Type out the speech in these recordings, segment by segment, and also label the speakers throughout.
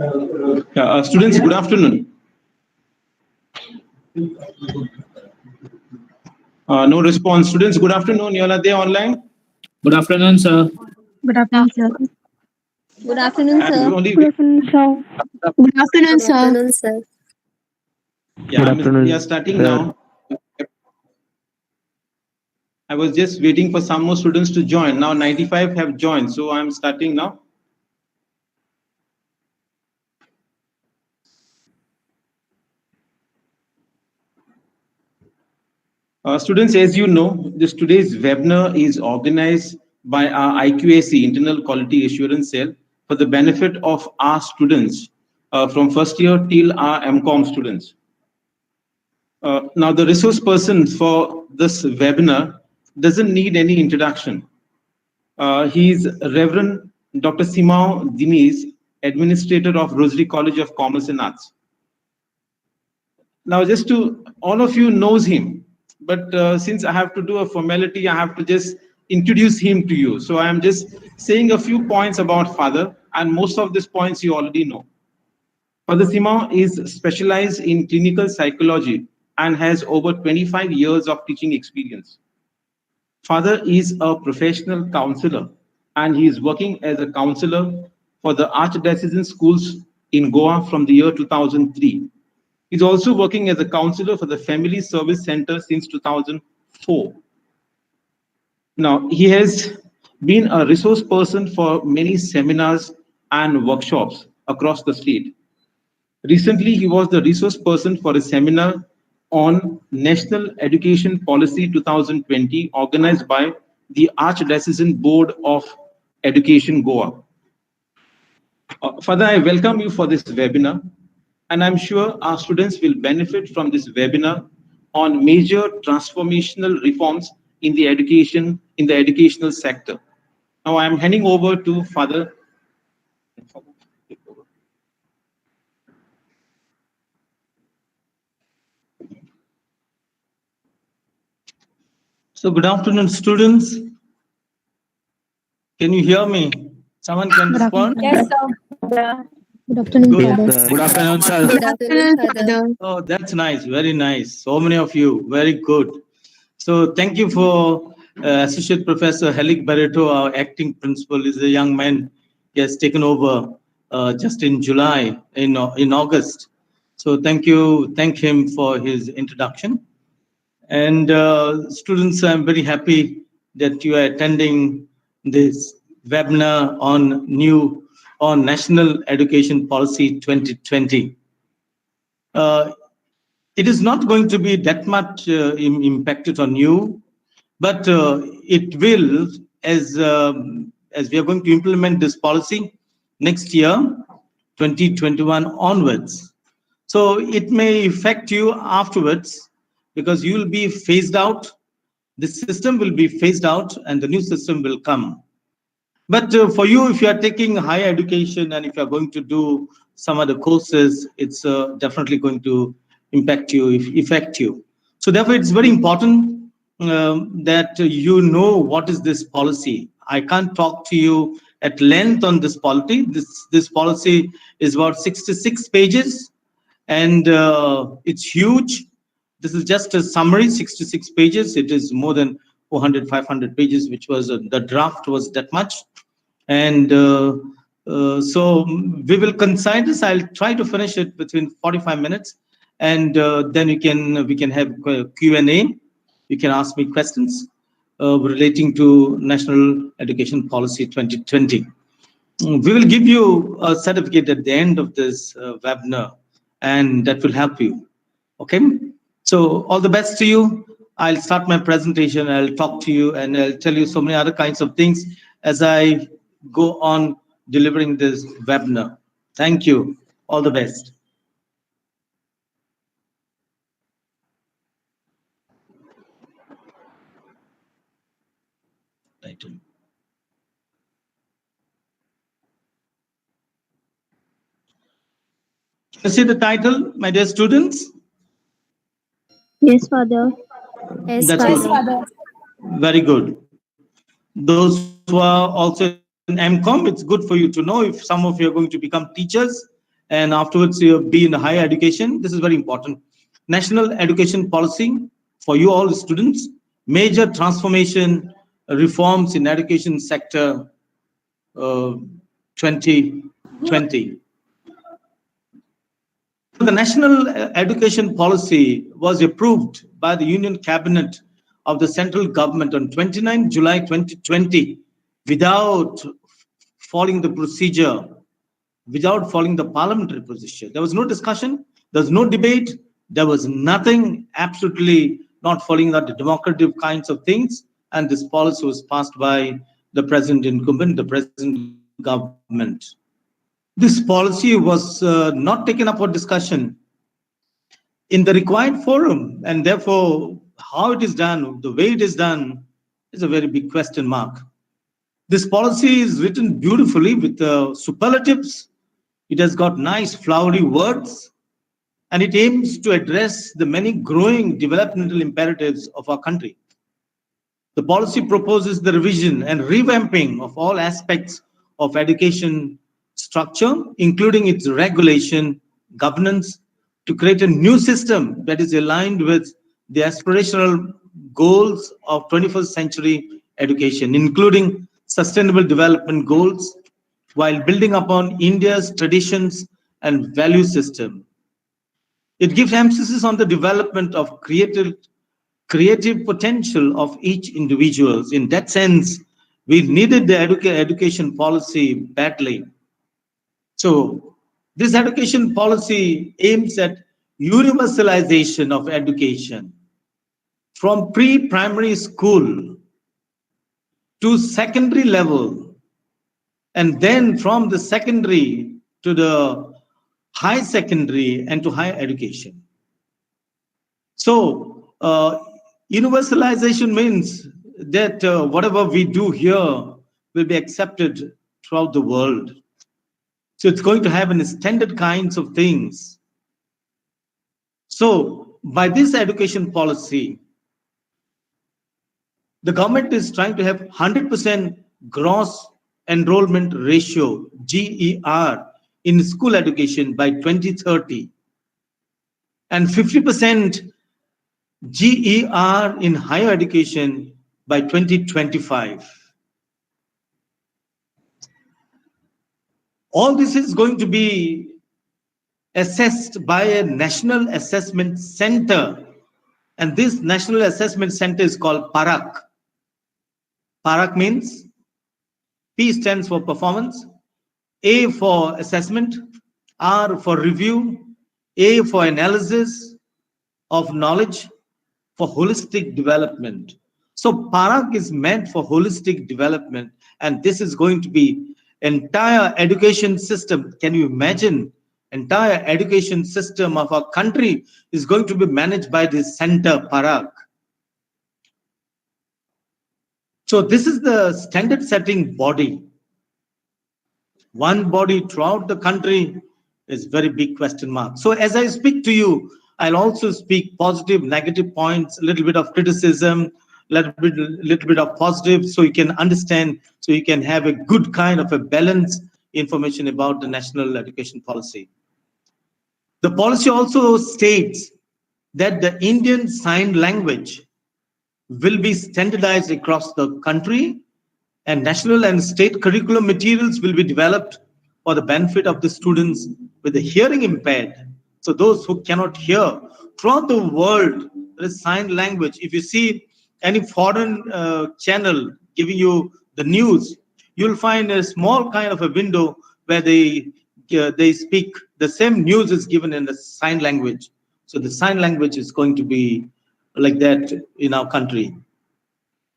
Speaker 1: Students, good afternoon. No response. Students, good afternoon. You all are there online?
Speaker 2: Good afternoon, sir.
Speaker 3: Good afternoon, sir.
Speaker 4: Good afternoon,
Speaker 1: And
Speaker 4: sir.
Speaker 1: only
Speaker 3: Good afternoon, sir. Good afternoon,
Speaker 4: Good
Speaker 3: sir.
Speaker 4: afternoon, sir.
Speaker 1: we are starting now. I was just waiting for some more students to join. Now 95 have joined, so I'm starting now. Students, as you know, today's webinar is organized by our IQAC, Internal Quality Assurance Cell, for the benefit of our students from first year till our MCOM students. Now, the resource person for this webinar doesn't need any introduction. He's Reverend Dr. Simao Diniz, Administrator of Rosary College of Commerce and Arts. Now, just to all of you knows him, but since I have to do a formality, I have to just introduce him to you. So I am just saying a few points about Father, and most of these points you already know. Father Simao is specialized in clinical psychology and has over 25 years of teaching experience. Father is a professional counselor, and he is working as a counselor for the Archdiocesan schools in Goa from the year 2003. He's also working as a counselor for the Family Service Center since 2004. Now, he has been a resource person for many seminars and workshops across the state. Recently, he was the resource person for a seminar on National Education Policy 2020 organized by the Archdiocesan Board of Education, Goa. Father, I welcome you for this webinar, and I'm sure our students will benefit from this webinar on major transformational reforms in the educational sector. Now I'm handing over to Father.
Speaker 5: So good afternoon, students. Can you hear me? Someone can respond?
Speaker 4: Yes, sir.
Speaker 3: Good afternoon,
Speaker 5: Good.
Speaker 3: Father.
Speaker 2: Good afternoon, sir.
Speaker 4: Good afternoon, Father.
Speaker 5: Oh, that's nice. Very nice. So many of you. Very good. So thank you for Associate Professor Helik Barreto, our acting principal, is a young man. He has taken over just in July, in August. So thank him for his introduction. And students, I'm very happy that you are attending this webinar on National Education Policy 2020. It is not going to be that much impacted on you, but it will as we are going to implement this policy next year, 2021 onwards. So it may affect you afterwards because you will be phased out. The system will be phased out and the new system will come. But for you, if you are taking higher education and if you are going to do some other courses, it's definitely going to affect you. So therefore, it's very important that you know what is this policy. I can't talk to you at length on this policy. This policy is about 66 pages, and it's huge. This is just a summary, 66 pages. It is more than 400, 500 pages, which was the draft was that much. And so we will concise this. I'll try to finish it within 45 minutes, and then we can have Q&A. You can ask me questions relating to National Education Policy 2020. We will give you a certificate at the end of this webinar, and that will help you. Okay, so all the best to you. I'll start my presentation. I'll talk to you, and I'll tell you so many other kinds of things as I go on delivering this webinar. Thank you. All the best. Title. Can you see the title, my dear students?
Speaker 3: Yes, Father.
Speaker 4: Yes,
Speaker 5: That's
Speaker 4: Father.
Speaker 5: good. Very good. Those who are also in MCOM, it's good for you to know if some of you are going to become teachers and afterwards you be in higher education. This is very important. National education policy for you all students, major transformation reforms in education sector 2020. The national education policy was approved by the Union Cabinet of the central government on 29 July 2020 without following the procedure, without following the parliamentary procedure. There was no discussion, there was no debate, there was nothing, absolutely not following the democratic kinds of things. And this policy was passed by the present incumbent, the present government. This policy was not taken up for discussion in the required forum, and therefore how it is done, the way it is done, is a very big question mark. This policy is written beautifully with superlatives. It has got nice flowery words, and it aims to address the many growing developmental imperatives of our country. The policy proposes the revision and revamping of all aspects of education structure, including its regulation, governance, to create a new system that is aligned with the aspirational goals of 21st century education, including sustainable development goals, while building upon India's traditions and value system. It gives emphasis on the development of creative potential of each individual. In that sense, we needed the education policy badly. So this education policy aims at universalization of education from pre-primary school to secondary level, and then from the secondary to the high secondary and to higher education. So universalization means that whatever we do here will be accepted throughout the world. So it's going to have an standard kinds of things. So by this education policy, the government is trying to have 100% gross enrollment ratio, GER, in school education by 2030, and 50% GER in higher education by 2025. All this is going to be assessed by a national assessment center, and this national assessment center is called PARAK. PARAK means P stands for performance, A for assessment, R for review, A for analysis of knowledge, for holistic development. So PARAK is meant for holistic development, and this is going to be entire education system. Can you imagine? Entire education system of our country is going to be managed by this center, PARAK. So this is the standard setting body. One body throughout the country is very big question mark. So as I speak to you, I'll also speak positive, negative points, a little bit of criticism, little bit of positive, so you can understand, so you can have a good kind of a balanced information about the national education policy. The policy also states that the Indian Sign Language will be standardized across the country, and national and state curriculum materials will be developed for the benefit of the students with the hearing impaired. So those who cannot hear, throughout the world, there is sign language. If you see any foreign channel giving you the news, you'll find a small kind of a window where they speak the same news is given in the sign language. So the sign language is going to be like that in our country.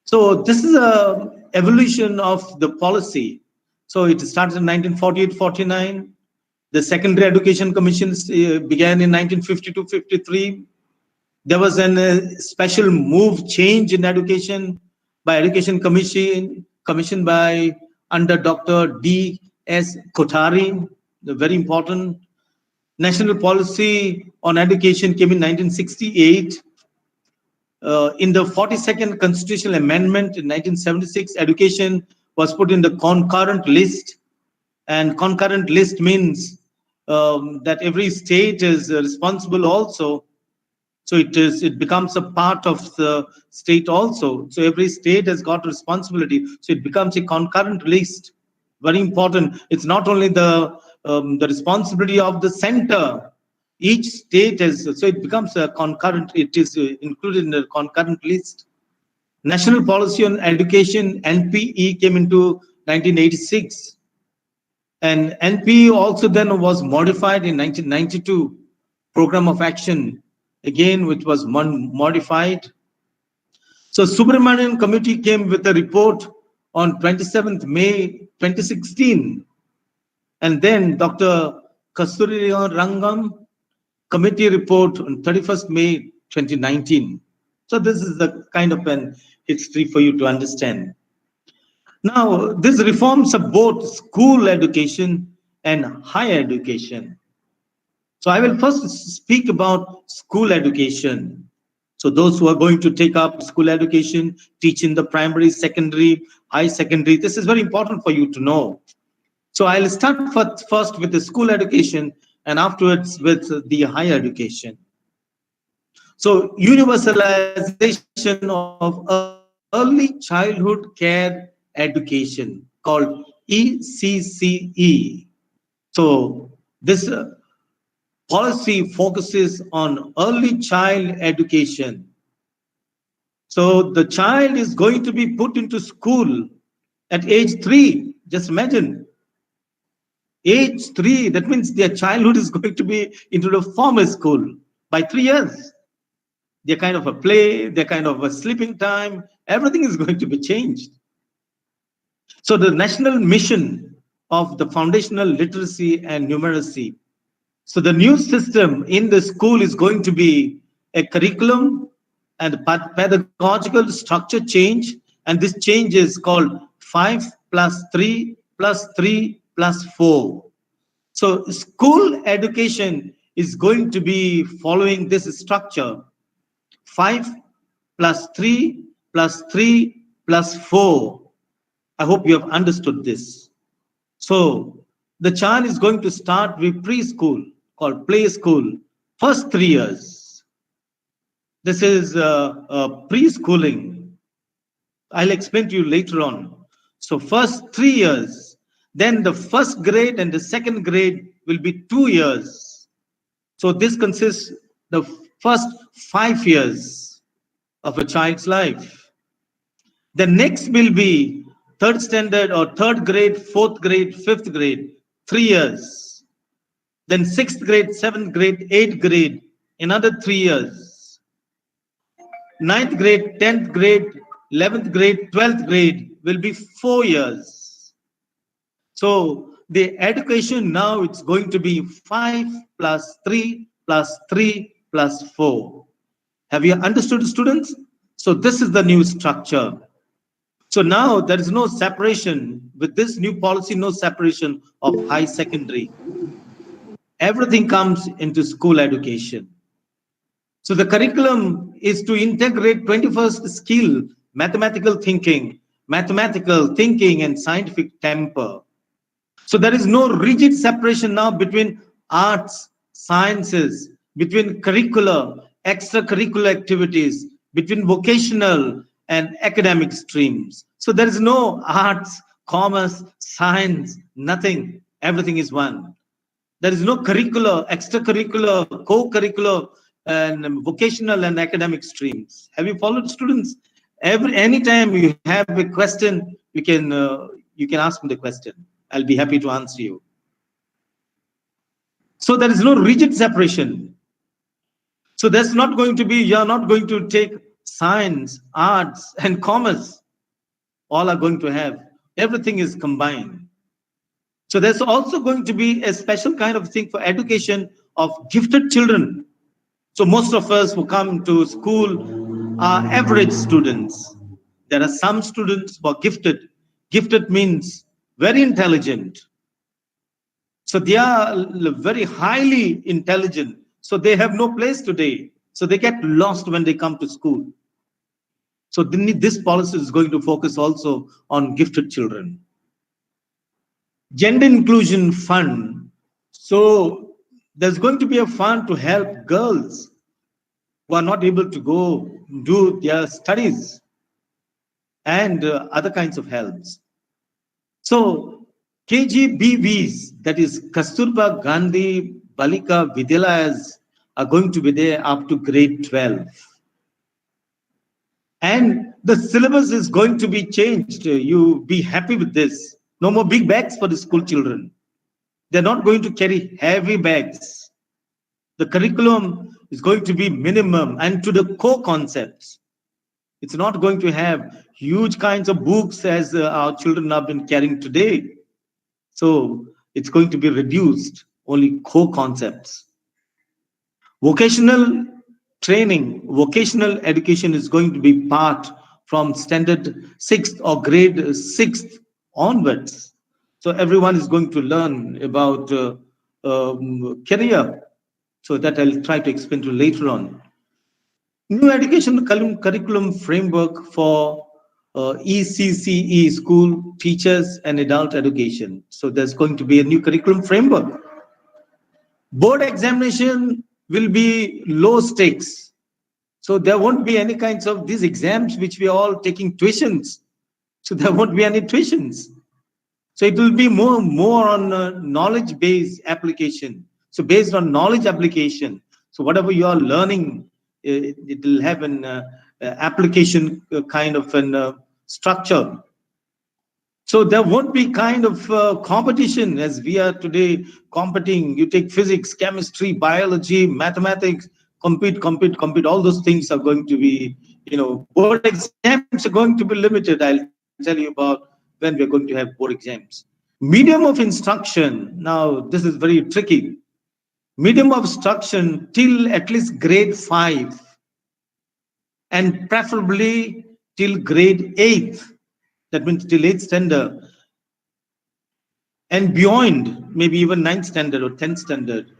Speaker 5: So this is a evolution of the policy. So it started in 1948-49. The Secondary Education Commission began in 1952-53. There was a special move change in education by Education Commission commissioned by under Dr. D.S. Kothari, very important. National policy on education came in 1968. In the 42nd Constitutional Amendment in 1976, education was put in the concurrent list. And concurrent list means that every state is responsible also. So it becomes a part of the state also. So every state has got responsibility. So it becomes a concurrent list. Very important. It's not only the responsibility of the center. Each state has, so it becomes a concurrent. It is included in the concurrent list. National Policy on Education (NPE) came into 1986, and NPE also then was modified in 1992. Program of Action, again, which was modified. So Subramanian Committee came with a report on 27th May 2016, and then Dr. Kasturi Rangam Committee report on 31st May 2019. So this is the kind of an history for you to understand. Now, these reforms of both school education and higher education. So I will first speak about school education. So those who are going to take up school education, teach in the primary, secondary, high secondary, this is very important for you to know. So I'll start first with the school education and afterwards with the higher education. So universalization of early childhood care education called ECCE. So this policy focuses on early child education. So the child is going to be put into school at age 3. Just imagine, age 3, that means their childhood is going to be into the formal school by 3 years. They're kind of a play, they're kind of a sleeping time, everything is going to be changed. So the national mission of the foundational literacy and numeracy. So the new system in the school is going to be a curriculum and pedagogical structure change. And this change is called 5 plus 3 plus 3 plus 4. So school education is going to be following this structure. 5 plus 3 plus 3 plus 4. I hope you have understood this. So the child is going to start with preschool, called play school, first 3 years. This is preschooling. I'll explain to you later on. So first 3 years, then the first grade and the second grade will be 2 years. So this consists the first 5 years of a child's life. The next will be third standard or third grade, fourth grade, fifth grade, 3 years. Then sixth grade, seventh grade, eighth grade, another 3 years. Ninth grade, 10th grade, 11th grade, 12th grade will be 4 years. So the education now it's going to be 5 plus 3 plus 3 plus 4. Have you understood, students? So this is the new structure. So now there is no separation. With this new policy, no separation of high secondary. Everything comes into school education. So the curriculum is to integrate 21st skill, mathematical thinking and scientific temper. So there is no rigid separation now between arts, sciences, between curricular, extracurricular activities, between vocational and academic streams. So there is no arts, commerce, science, nothing. Everything is one. There is no curricular, extracurricular, co-curricular, and vocational and academic streams. Have you followed, students? Anytime you have a question, you can ask me the question. I'll be happy to answer you. So there is no rigid separation. So there's not going to be, you're not going to take science, arts, and commerce. All are going to have. Everything is combined. So there's also going to be a special kind of thing for education of gifted children. So most of us who come to school are average students. There are some students who are gifted. Gifted means very intelligent. So they are very highly intelligent. So they have no place today. So they get lost when they come to school. So this policy is going to focus also on gifted children. Gender Inclusion Fund. So there's going to be a fund to help girls who are not able to go do their studies and other kinds of helps. So KGBVs, that is Kasturba Gandhi Balika Vidyalayas, are going to be there up to grade 12. And the syllabus is going to be changed. You be happy with this. No more big bags for the school children. They're not going to carry heavy bags. The curriculum is going to be minimum and to the core concepts. It's not going to have huge kinds of books as our children have been carrying today. So it's going to be reduced, only core concepts. Vocational training, vocational education is going to be part from standard 6th or grade 6th onwards. So everyone is going to learn about career. So that I'll try to explain to you later on. New education curriculum framework for ECCE, school, teachers, and adult education. So there's going to be a new curriculum framework. Board examination will be low stakes. So there won't be any kinds of these exams which we are all taking tuitions. So there won't be any tuitions. So it will be more on knowledge-based application. So based on knowledge application. So whatever you are learning, it will have an application kind of an structure. So there won't be kind of competition as we are today competing. You take physics, chemistry, biology, mathematics, compete. All those things are going to be, board exams are going to be limited. I'll tell you about when we're going to have board exams. Medium of instruction. Now, this is very tricky. Medium of instruction till at least grade 5 and preferably till grade 8. That means till 8th standard. And beyond, maybe even 9th standard or 10th standard,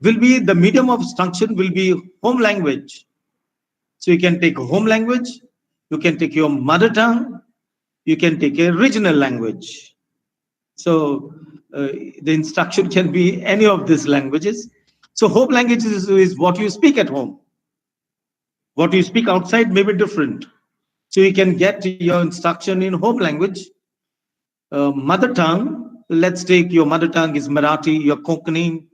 Speaker 5: will be the medium of instruction will be home language. So you can take a home language, you can take your mother tongue, you can take a regional language. So the instruction can be any of these languages. So home language is what you speak at home. What you speak outside may be different. So you can get your instruction in home language. Mother tongue, let's take your mother tongue is Marathi, your Konkani.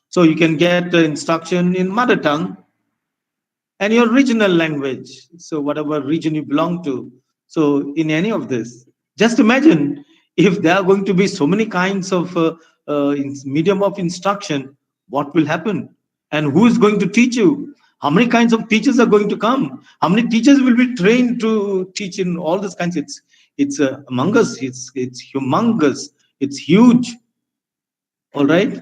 Speaker 5: So you can get the instruction in mother tongue and your regional language. So whatever region you belong to. So in any of this, just imagine if there are going to be so many kinds of medium of instruction, what will happen? And who is going to teach you? How many kinds of teachers are going to come? How many teachers will be trained to teach in all these kinds? It's among us. It's humongous. It's huge. All right.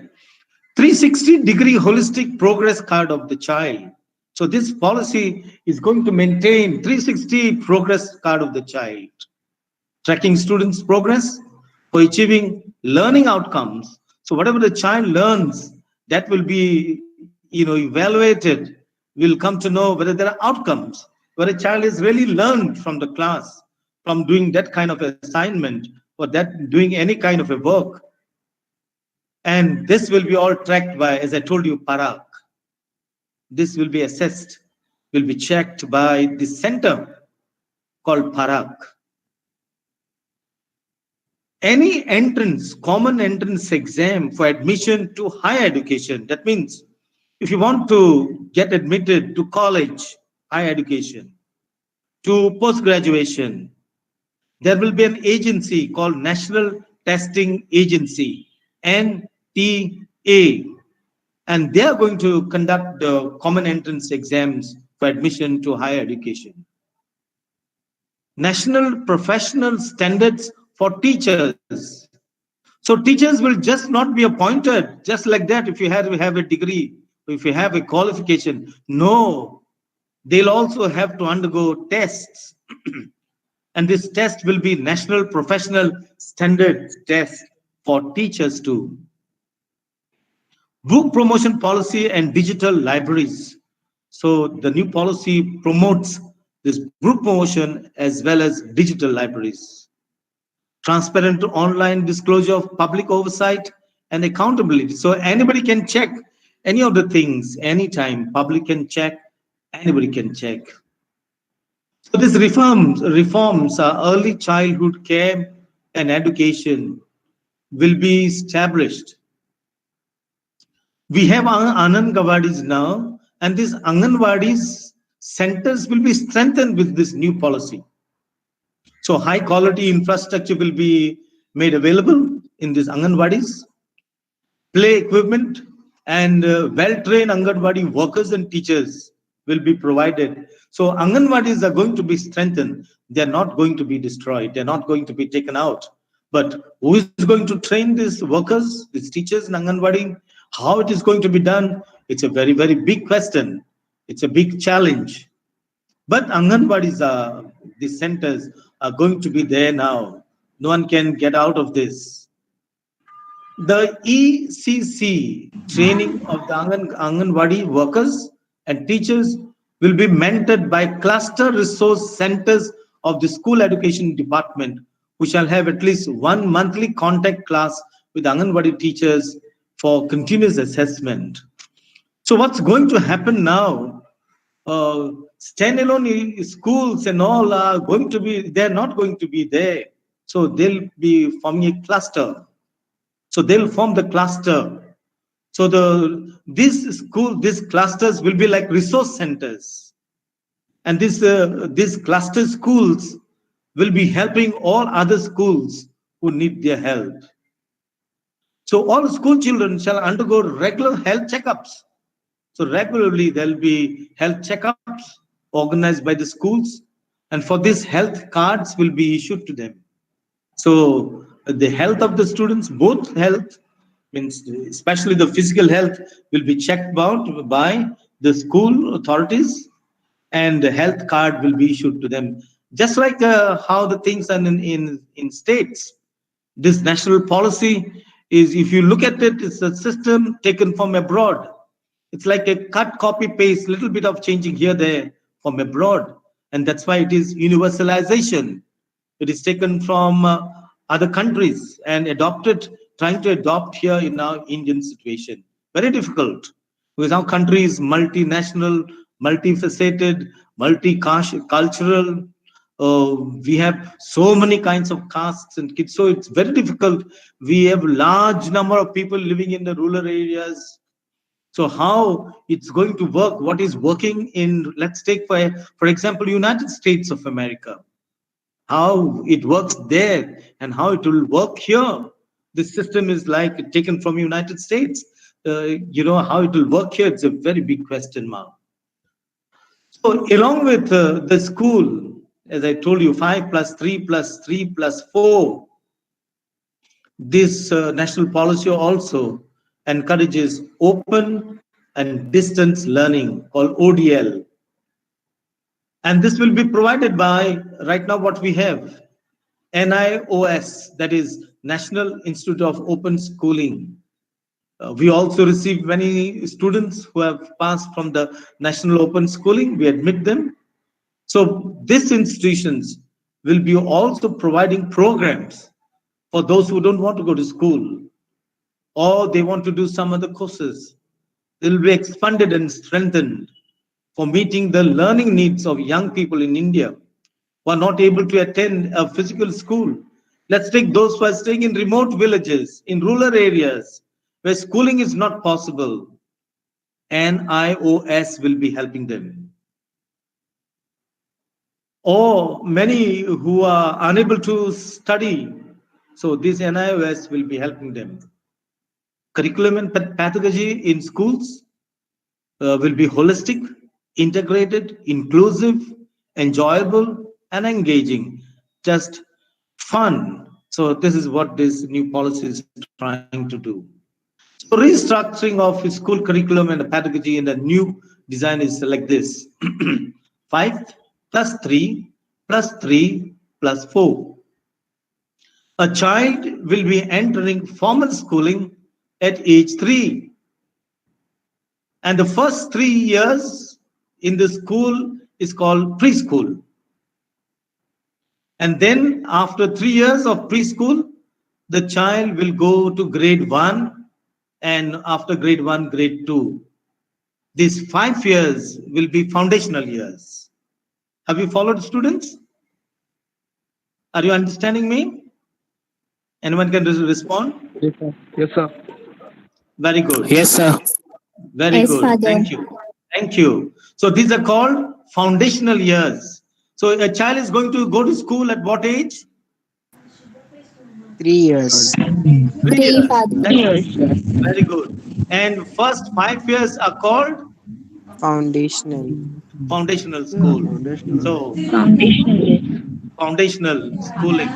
Speaker 5: 360-degree holistic progress card of the child. So this policy is going to maintain 360 progress card of the child, tracking students' progress for achieving learning outcomes. So whatever the child learns, that will be evaluated. We'll come to know whether there are outcomes, whether a child is really learned from the class, from doing that kind of assignment or that doing any kind of a work. And this will be all tracked by, as I told you, Parak. This will be assessed, will be checked by the center called Parak. Any entrance, common entrance exam for admission to higher education. That means if you want to get admitted to college, higher education, to post-graduation, there will be an agency called National Testing Agency, NTA, and they are going to conduct the common entrance exams for admission to higher education. National Professional Standards for teachers. So teachers will just not be appointed just like that if you have a degree, if you have a qualification. No, they'll also have to undergo tests. And this test will be National Professional Standards test for teachers too. Book promotion policy and digital libraries. So the new policy promotes this book promotion as well as digital libraries. Transparent online disclosure of public oversight and accountability. So anybody can check any of the things anytime. Public can check, anybody can check. So these reforms are early childhood care and education will be established. We have Anganwadis now, and these Anganwadis centers will be strengthened with this new policy. So high quality infrastructure will be made available in these Anganwadis, play equipment, and well-trained Anganwadi workers and teachers will be provided. So Anganwadis are going to be strengthened. They're not going to be destroyed. They're not going to be taken out. But who is going to train these workers, these teachers in Anganwadi? How it is going to be done? It's a very, very big question. It's a big challenge. But Anganwadis are, these centers are going to be there now. No one can get out of this. The ECC training of the Anganwadi workers and teachers will be mentored by cluster resource centers of the school education department, who shall have at least one monthly contact class with Anganwadi teachers for continuous assessment. So what's going to happen now? Standalone schools and all are going to be, they're not going to be there. So they'll be forming a cluster. So they'll form the cluster. So these clusters will be like resource centers. And these cluster schools will be helping all other schools who need their help. So all school children shall undergo regular health checkups. So regularly there'll be health checkups organized by the schools, and for this health cards will be issued to them. So the health of the students, both health, means especially the physical health, will be checked out by the school authorities, and the health card will be issued to them. Just like how the things are in states. This national policy is, if you look at it, it's a system taken from abroad. It's like a cut, copy, paste, little bit of changing here, there from abroad. And that's why it is universalization. It is taken from other countries and adopted, trying to adopt here in our Indian situation. Very difficult, because our country is multinational, multifaceted, multicultural. We have so many kinds of castes and kids, so it's very difficult. We have large number of people living in the rural areas. So how it's going to work, what is working in, let's take for example, United States of America, how it works there and how it will work here. This system is like taken from United States. How it will work here, it's a very big question mark. So along with the school, as I told you, 5 plus 3 plus 3 plus 4, this national policy also encourages open and distance learning, called ODL. And this will be provided by, right now what we have, NIOS, that is National Institute of Open Schooling. We also receive many students who have passed from the National Open Schooling. We admit them. So these institutions will be also providing programs for those who don't want to go to school, or they want to do some other courses. They will be expanded and strengthened for meeting the learning needs of young people in India who are not able to attend a physical school. Let's take those who are staying in remote villages, in rural areas, where schooling is not possible. NIOS will be helping them. Or many who are unable to study, so this NIOS will be helping them. Curriculum and pedagogy in schools will be holistic, integrated, inclusive, enjoyable, and engaging, just fun. So this is what this new policy is trying to do. So restructuring of school curriculum and pedagogy in the new design is like this: 5 plus 3 plus 3 plus 4. A child will be entering formal schooling at age 3. And the first 3 years in the school is called preschool. And then after 3 years of preschool, the child will go to grade 1 and after grade 1, grade 2. These 5 years will be foundational years. Have you followed, students? Are you understanding me? Anyone can respond?
Speaker 6: Yes, sir. Yes, sir.
Speaker 5: Very good.
Speaker 2: Yes, sir.
Speaker 5: Very
Speaker 4: Yes,
Speaker 5: good.
Speaker 4: Father.
Speaker 5: Thank you. Thank you. So these are called foundational years. So a child is going to go to school at what age?
Speaker 6: 3 years.
Speaker 5: 3
Speaker 4: Three,
Speaker 5: years.
Speaker 4: Father.
Speaker 5: That's very good. And first 5 years are called
Speaker 6: Foundational.
Speaker 5: foundational
Speaker 6: Yeah,
Speaker 5: school.
Speaker 6: foundational.
Speaker 5: So
Speaker 3: Foundation, yes.
Speaker 5: foundational schooling.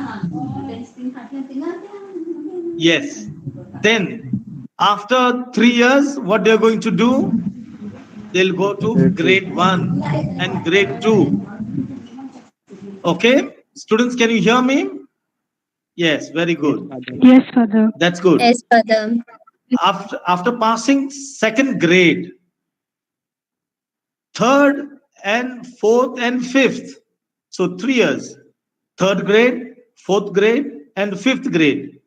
Speaker 5: Yes. Then after 3 years, what they're going to do? They'll go to
Speaker 6: Grade 2.
Speaker 5: grade 1 and grade 2. Okay? Students, can you hear me? Yes, very
Speaker 6: Yes,
Speaker 5: good.
Speaker 6: Father.
Speaker 3: Yes, Father.
Speaker 5: That's good.
Speaker 4: Yes, Father.
Speaker 5: After passing second grade, third and fourth and fifth. So 3 years. Third grade, fourth grade, and fifth grade.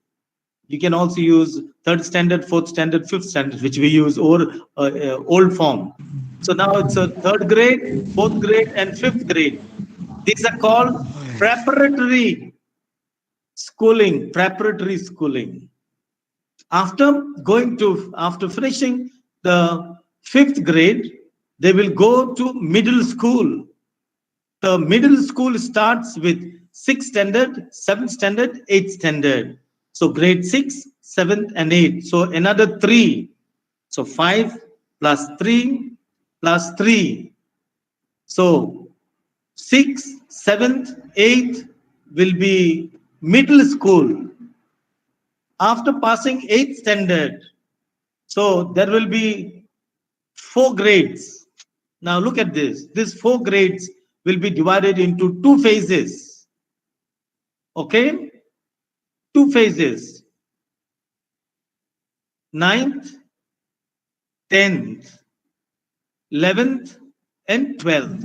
Speaker 5: You can also use third standard, fourth standard, fifth standard, which we use, or old form. So now it's a third grade, fourth grade, and fifth grade. These are called preparatory schooling. Preparatory schooling. After finishing the fifth grade, they will go to middle school. The middle school starts with sixth standard, seventh standard, eighth standard. So grade 6, 7th, and 8th. So another 3. So 5 plus 3 plus 3. So 6th, 7th, 8th will be middle school. After passing 8th standard, so there will be 4 grades. Now look at this. These 4 grades will be divided into 2 phases. Okay? 2 phases. 9th, 10th, 11th, and 12th.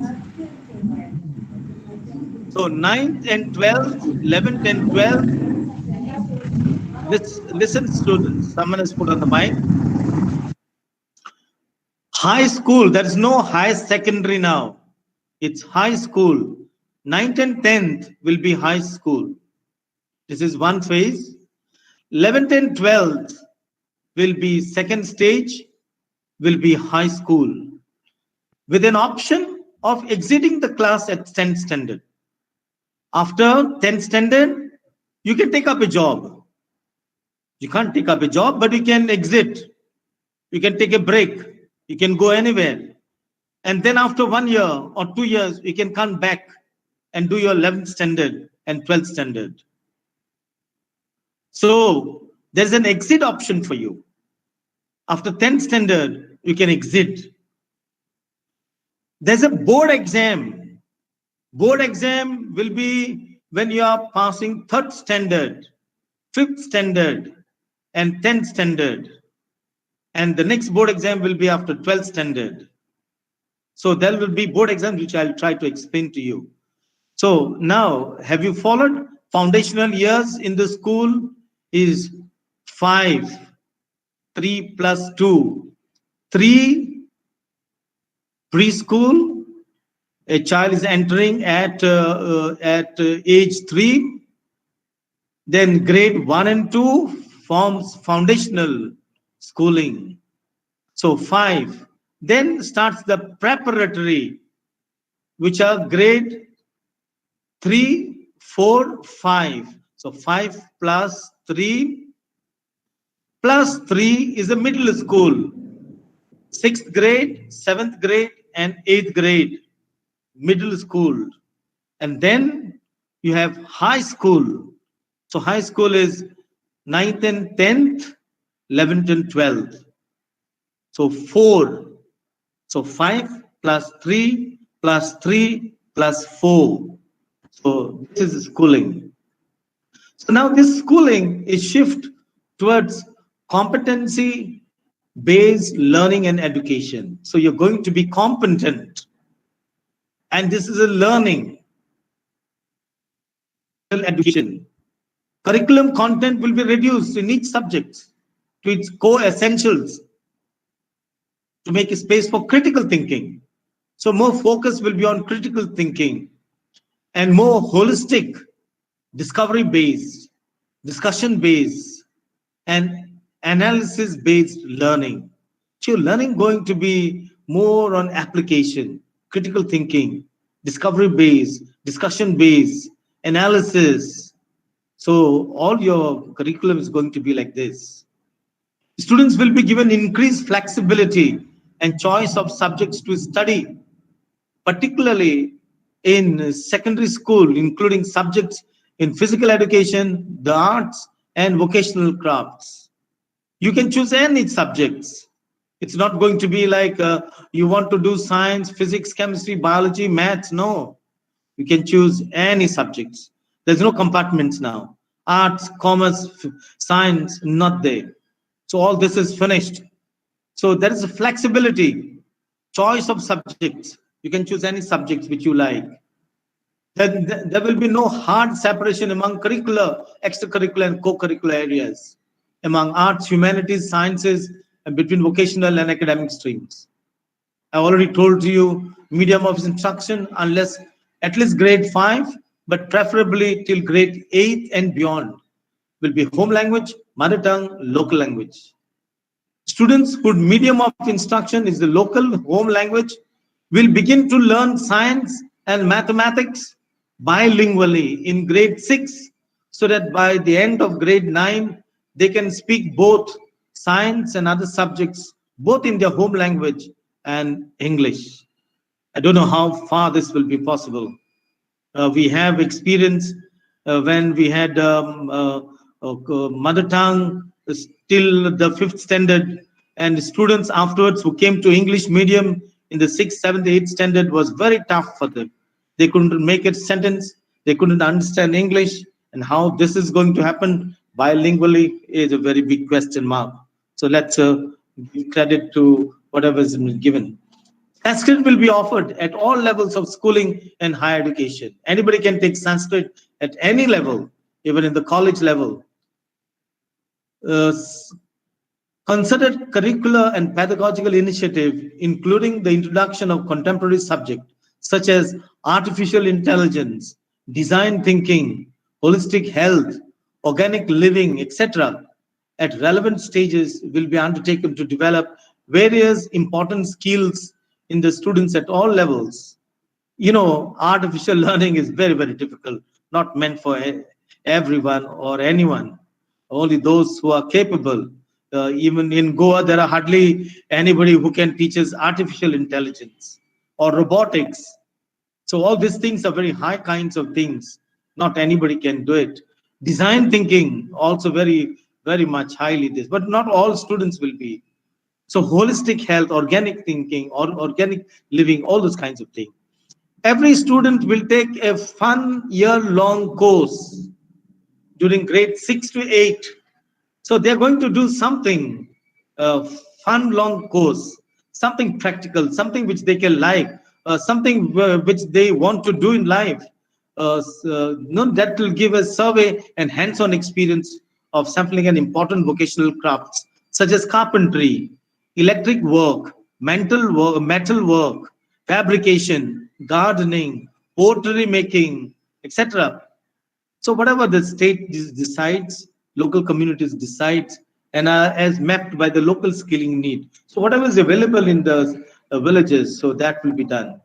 Speaker 5: So 9th and 12th, 11th and 12th. Listen, students. Someone has put on the mic. High school. There is no high secondary now. It's high school. 9th and 10th will be high school. This is one phase. 11th and 12th will be second stage, will be high school, with an option of exiting the class at 10th standard. After 10th standard, you can take up a job. You can't take up a job, but you can exit. You can take a break. You can go anywhere. And then after 1 year or 2 years, you can come back and do your 11th standard and 12th standard. So there's an exit option for you. After 10th standard, you can exit. There's a board exam. Board exam will be when you are passing 3rd standard, 5th standard, and 10th standard. And the next board exam will be after 12th standard. So there will be board exams, which I'll try to explain to you. So now, have you followed? Foundational years in the school is 5, 3 plus 2, 3 preschool. A child is entering at age 3. Then grade 1 and 2 forms foundational schooling. So 5. Then starts the preparatory, which are grade 3, 4, 5. So 5 plus 3 plus 3 is a middle school. 6th grade, 7th grade, and 8th grade, middle school. And then you have high school. So high school is 9th and 10th, 11th and 12th. So 4. So 5 plus 3 plus 3 plus 4. So this is schooling. So now this schooling is shift towards competency based learning and education. So you're going to be competent. And this is a learning education. Curriculum content will be reduced in each subject. to its core essentials to make a space for critical thinking. So more focus will be on critical thinking and more holistic, discovery-based, discussion-based, and analysis-based learning. So learning going to be more on application, critical thinking, discovery-based, discussion-based, analysis. So all your curriculum is going to be like this. Students will be given increased flexibility and choice of subjects to study, particularly in secondary school, including subjects in physical education, the arts, and vocational crafts. You can choose any subjects. It's not going to be like you want to do science, physics, chemistry, biology, maths. No, you can choose any subjects. There's no compartments now. Arts, commerce, science, not there. So all this is finished. So there is a flexibility, choice of subjects. You can choose any subjects which you like. Then there will be no hard separation among curricular, extracurricular, and co-curricular areas, among arts, humanities, sciences, and between vocational and academic streams. I already told you medium of instruction, unless at least grade 5, but preferably till grade 8 and beyond, will be home language, mother tongue, local language. Students whose medium of instruction is the local home language will begin to learn science and mathematics bilingually in grade 6, so that by the end of grade 9, they can speak both science and other subjects, both in their home language and English. I don't know how far this will be possible. We have experience when we had mother tongue till the 5th standard, and students afterwards who came to English medium in the 6th, 7th, 8th standard was very tough for them. They couldn't make a sentence, they couldn't understand English, and how this is going to happen bilingually is a very big question mark. So let's give credit to whatever is given. Sanskrit will be offered at all levels of schooling and higher education. Anybody can take Sanskrit at any level, even in the college level. Considered curricular and pedagogical initiative, including the introduction of contemporary subjects such as artificial intelligence, design thinking, holistic health, organic living, etc., at relevant stages will be undertaken to develop various important skills in the students at all levels. You know, artificial learning is very, very difficult, not meant for everyone or anyone, only those who are capable. Even in Goa, there are hardly anybody who can teach us artificial intelligence or robotics. So all these things are very high kinds of things. Not anybody can do it. Design thinking also very, very much highly this, but not all students will be. So holistic health, organic thinking, or organic living, all those kinds of things. Every student will take a fun year-long course during grade 6 to 8. So they're going to do something, fun long course, something practical, something which they can like, something which they want to do in life. That will give a survey and hands-on experience of sampling an important vocational crafts such as carpentry, electric work, metal work, fabrication, gardening, pottery making, etc. So whatever the state decides, local communities decide, and as mapped by the local skilling need. So whatever is available in the villages, so that will be done.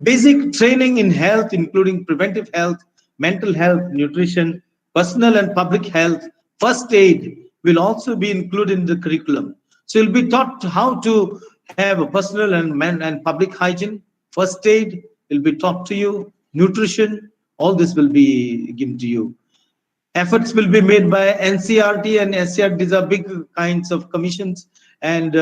Speaker 5: Basic training in health, including preventive health, mental health, nutrition, personal and public health, first aid will also be included in the curriculum. So you'll be taught how to have a personal and public hygiene, first aid will be taught to you, nutrition, all this will be given to you. Efforts will be made by NCRT and SCRT. These are big kinds of commissions and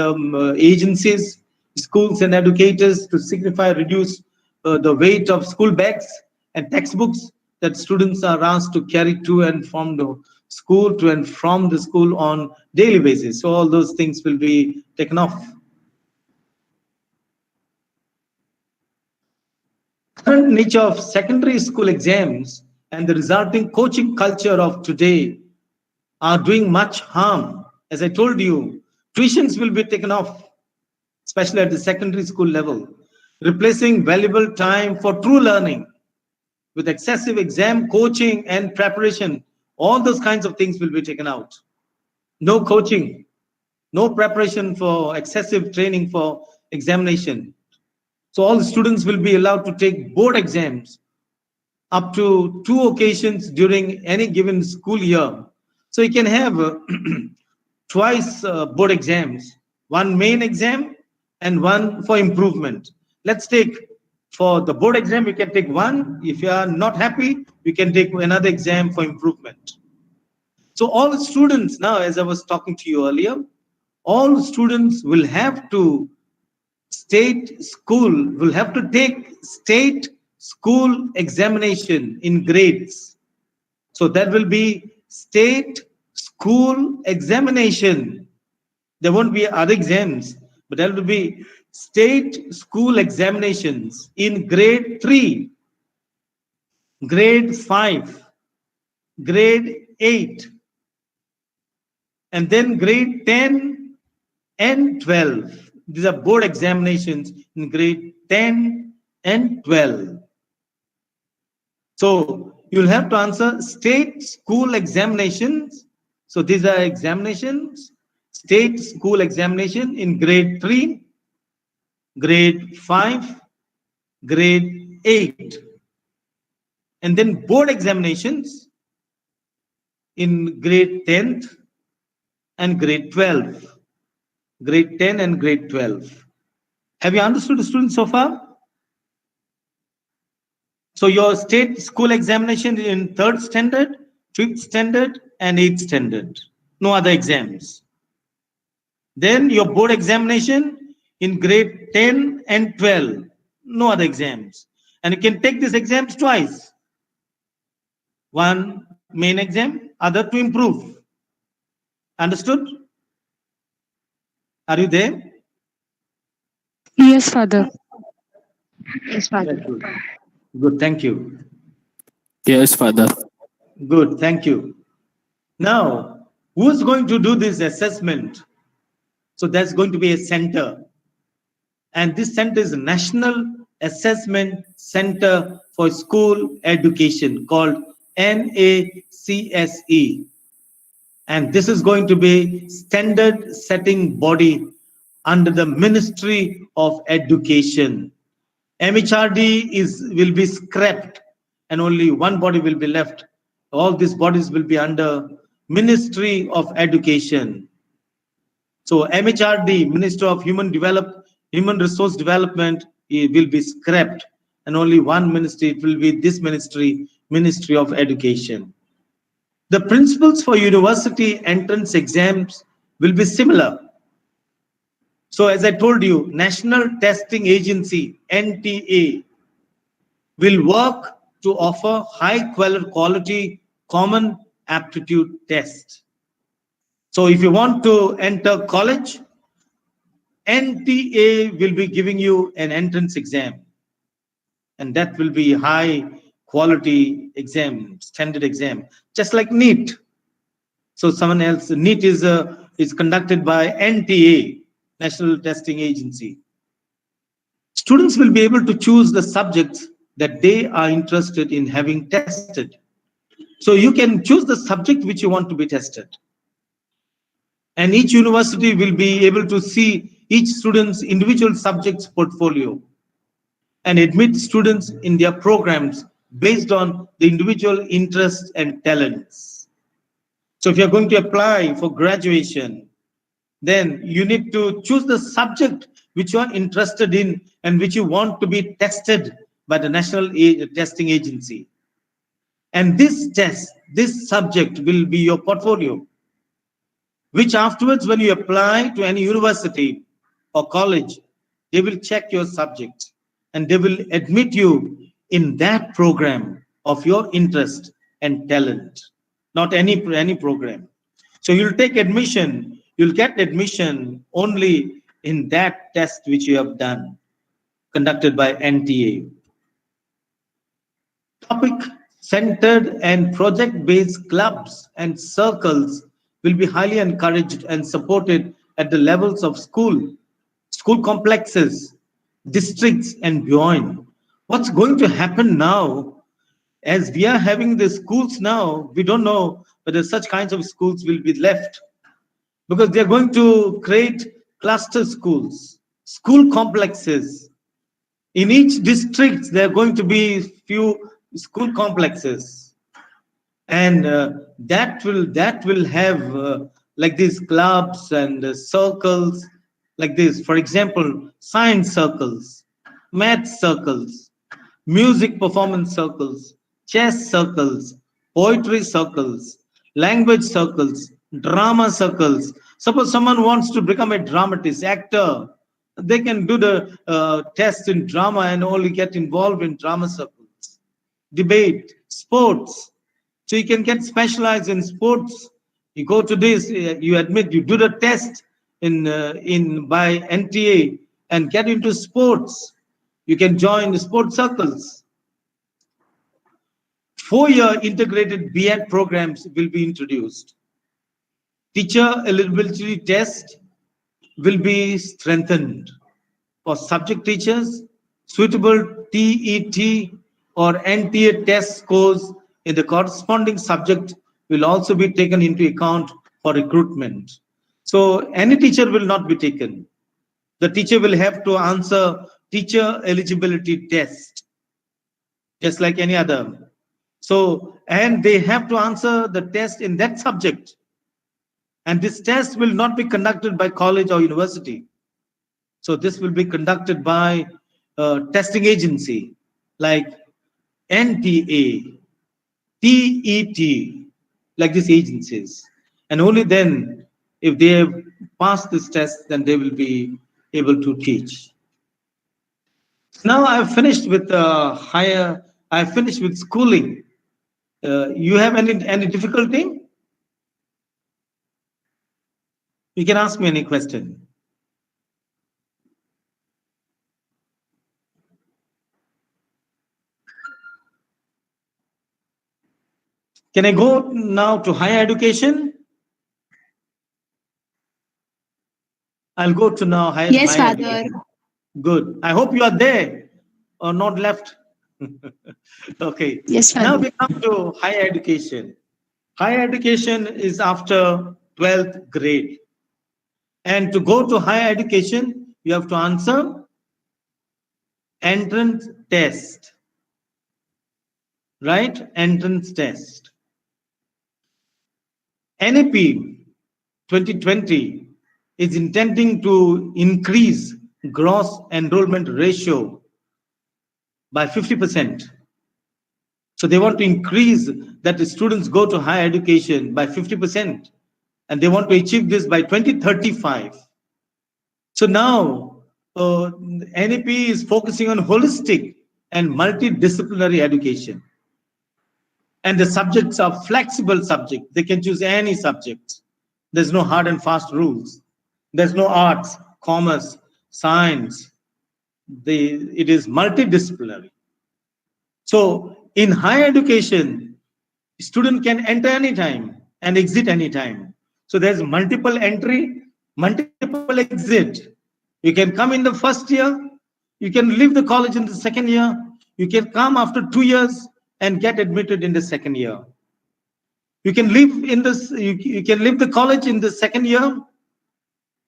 Speaker 5: agencies, schools and educators to signify reduce the weight of school bags and textbooks that students are asked to carry to and from the school, to and from the school on daily basis. So all those things will be taken off. Current nature of secondary school exams and the resulting coaching culture of today are doing much harm As I told you, tuitions will be taken off, especially at the secondary school level, replacing valuable time for true learning with excessive exam coaching and preparation. All those kinds of things will be taken out. No coaching, no preparation for excessive training for examination. So all students will be allowed to take board exams up to 2 occasions during any given school year. So you can have twice board exams, one main exam and one for improvement. Let's take for the board exam, you can take one. If you are not happy, you can take another exam for improvement. So all students now, as I was talking to you earlier, all students will have to take state school examination in grades. So that will be state school examination. There won't be other exams, but there will be state school examinations in grade 3, grade 5, grade 8, and then grade 10 and 12. These are board examinations in grade 10 and 12. So you'll have to answer state school examinations. So these are examinations, state school examination in grade 3, grade 5, grade 8. And then board examinations in grade 10th and grade 12. Grade 10 and grade 12. Have you understood the students so far? So your state school examination in 3rd standard, 5th standard, and 8th standard. No other exams. Then your board examination in grade 10 and 12. No other exams. And you can take these exams twice. One main exam, other to improve. Understood? Are you there?
Speaker 6: Yes, Father.
Speaker 3: Yes, Father.
Speaker 5: Good. Good, thank you.
Speaker 2: Yes, Father.
Speaker 5: Good, thank you. Now, who's going to do this assessment? So there's going to be a center. And this center is a National Assessment Center for School Education called NACSE. And this is going to be standard setting body under the Ministry of Education. MHRD will be scrapped and only one body will be left. All these bodies will be under Ministry of Education. So MHRD, Minister of Human Resource Development, it will be scrapped, and only one ministry, it will be this ministry, Ministry of Education. The principles for university entrance exams will be similar. So as I told you, National Testing Agency, NTA, will work to offer high quality common aptitude test. So if you want to enter college, NTA will be giving you an entrance exam, and that will be high quality exam, standard exam, just like NEET. So someone else, NEET is conducted by NTA, National Testing Agency. Students will be able to choose the subjects that they are interested in having tested. So you can choose the subject which you want to be tested. And each university will be able to see each student's individual subject's portfolio and admit students in their programs based on the individual interests and talents. So if you're going to apply for graduation, then you need to choose the subject which you are interested in and which you want to be tested by the National Testing Agency. And this subject will be your portfolio, which afterwards, when you apply to any university or college, they will check your subject and they will admit you in that program of your interest and talent, not any program. So you'll take admission, you'll get admission only in that test which you have done, conducted by NTA. Topic centered and project-based clubs and circles will be highly encouraged and supported at the levels of school complexes, districts, and beyond. What's going to happen now, as we are having the schools now, we don't know whether such kinds of schools will be left, because they're going to create cluster schools, school complexes. In each district, there are going to be few school complexes, and that will have like these clubs and circles, like this. For example, science circles, math circles, music performance circles, chess circles, poetry circles, language circles, drama circles. Suppose someone wants to become a dramatist, actor, they can do the test in drama and only get involved in drama circles. Debate, sports. So you can get specialized in sports. You go to this, you admit, you do the test in by NTA and get into sports. You can join the sports circles. 4-year integrated B.Ed programs will be introduced. Teacher eligibility test will be strengthened. For subject teachers, suitable TET or NTA test scores in the corresponding subject will also be taken into account for recruitment. So any teacher will not be taken. The teacher will have to answer teacher eligibility test, just like any other. So, and they have to answer the test in that subject. And this test will not be conducted by college or university. So this will be conducted by a testing agency like NTA, TET, like these agencies. And only then, if they have passed this test, then they will be able to teach. Now I've finished with I've finished with schooling. You have any difficulty? You can ask me any question. Can I go now to higher education? I'll go to now higher
Speaker 4: Yes,
Speaker 5: higher
Speaker 4: Father.
Speaker 5: education. Good. I hope you are there or not left. Okay.
Speaker 4: Yes,
Speaker 5: Now
Speaker 4: Father.
Speaker 5: we come to higher education. Higher education is after 12th grade. And to go to higher education, you have to answer entrance test. Right? Entrance test. NAP 2020 is intending to increase gross enrollment ratio by 50%. So they want to increase that the students go to higher education by 50%. And they want to achieve this by 2035. So now NAP is focusing on holistic and multidisciplinary education. And the subjects are flexible subjects. They can choose any subject. There's no hard and fast rules. There's no arts, commerce, science. It is multidisciplinary. So in higher education, student can enter anytime and exit anytime. So there's multiple entry, multiple exit. You can come in the first year, you can leave the college in the second year, you can come after 2 years and get admitted in the second year. You can leave in this, you can leave the college in the second year,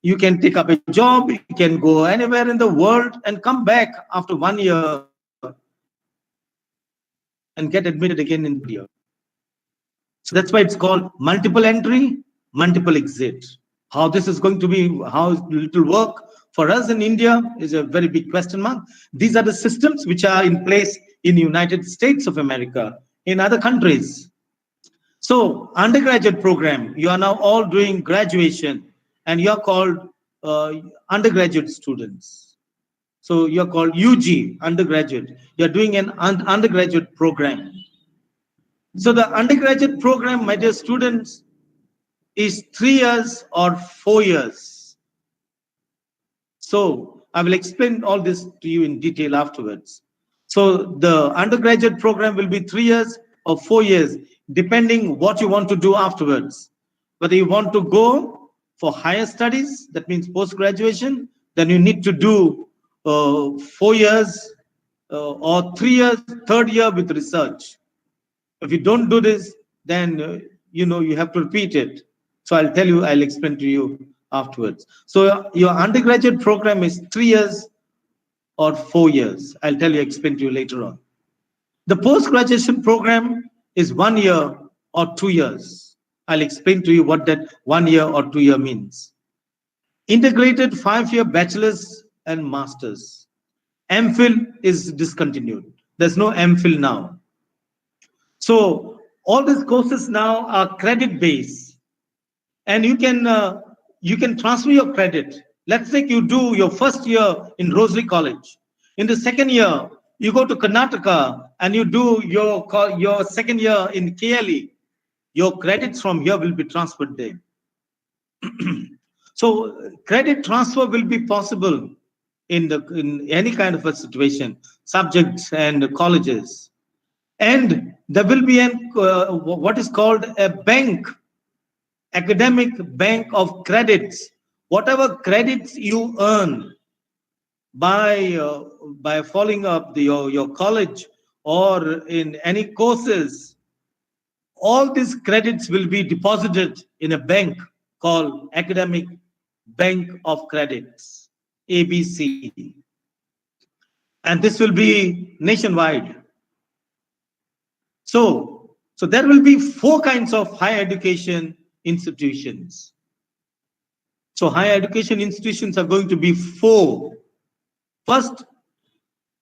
Speaker 5: you can take up a job, you can go anywhere in the world and come back after 1 year and get admitted again in the year. So that's why it's called multiple entry, multiple exit. How this is going to be, how it will work for us in India is a very big question mark. These are the systems which are in place in the United States of America, in other countries. So undergraduate program, you are now all doing graduation and you are called undergraduate students. So you are called UG, undergraduate. You are doing an undergraduate program. So the undergraduate program, my dear students, is 3 years or 4 years. So I will explain all this to you in detail afterwards. So the undergraduate program will be 3 years or 4 years, depending what you want to do afterwards. Whether you want to go for higher studies, that means post-graduation, then you need to do 4 years or 3 years, third year with research. If you don't do this, then you have to repeat it. So I'll explain to you afterwards. So your undergraduate program is 3 years or 4 years. Explain to you later on. The post-graduation program is 1 year or 2 years. I'll explain to you what that 1 year or 2 year means. Integrated 5-year bachelor's and master's. MPhil is discontinued. There's no MPhil now. So all these courses now are credit based, and you can transfer your credit. Let's say you do your first year in Rosary College. In the second year, you go to Karnataka and you do your second year in KLE. Your credits from here will be transferred there. So credit transfer will be possible in any kind of a situation, subjects and colleges. And there will be what is called a bank, academic bank of credits. Whatever credits you earn by following up your college or in any courses, all these credits will be deposited in a bank called Academic Bank of Credits, ABC. And this will be nationwide. So there will be 4 kinds of higher education institutions. So higher education institutions are going to be 4. First,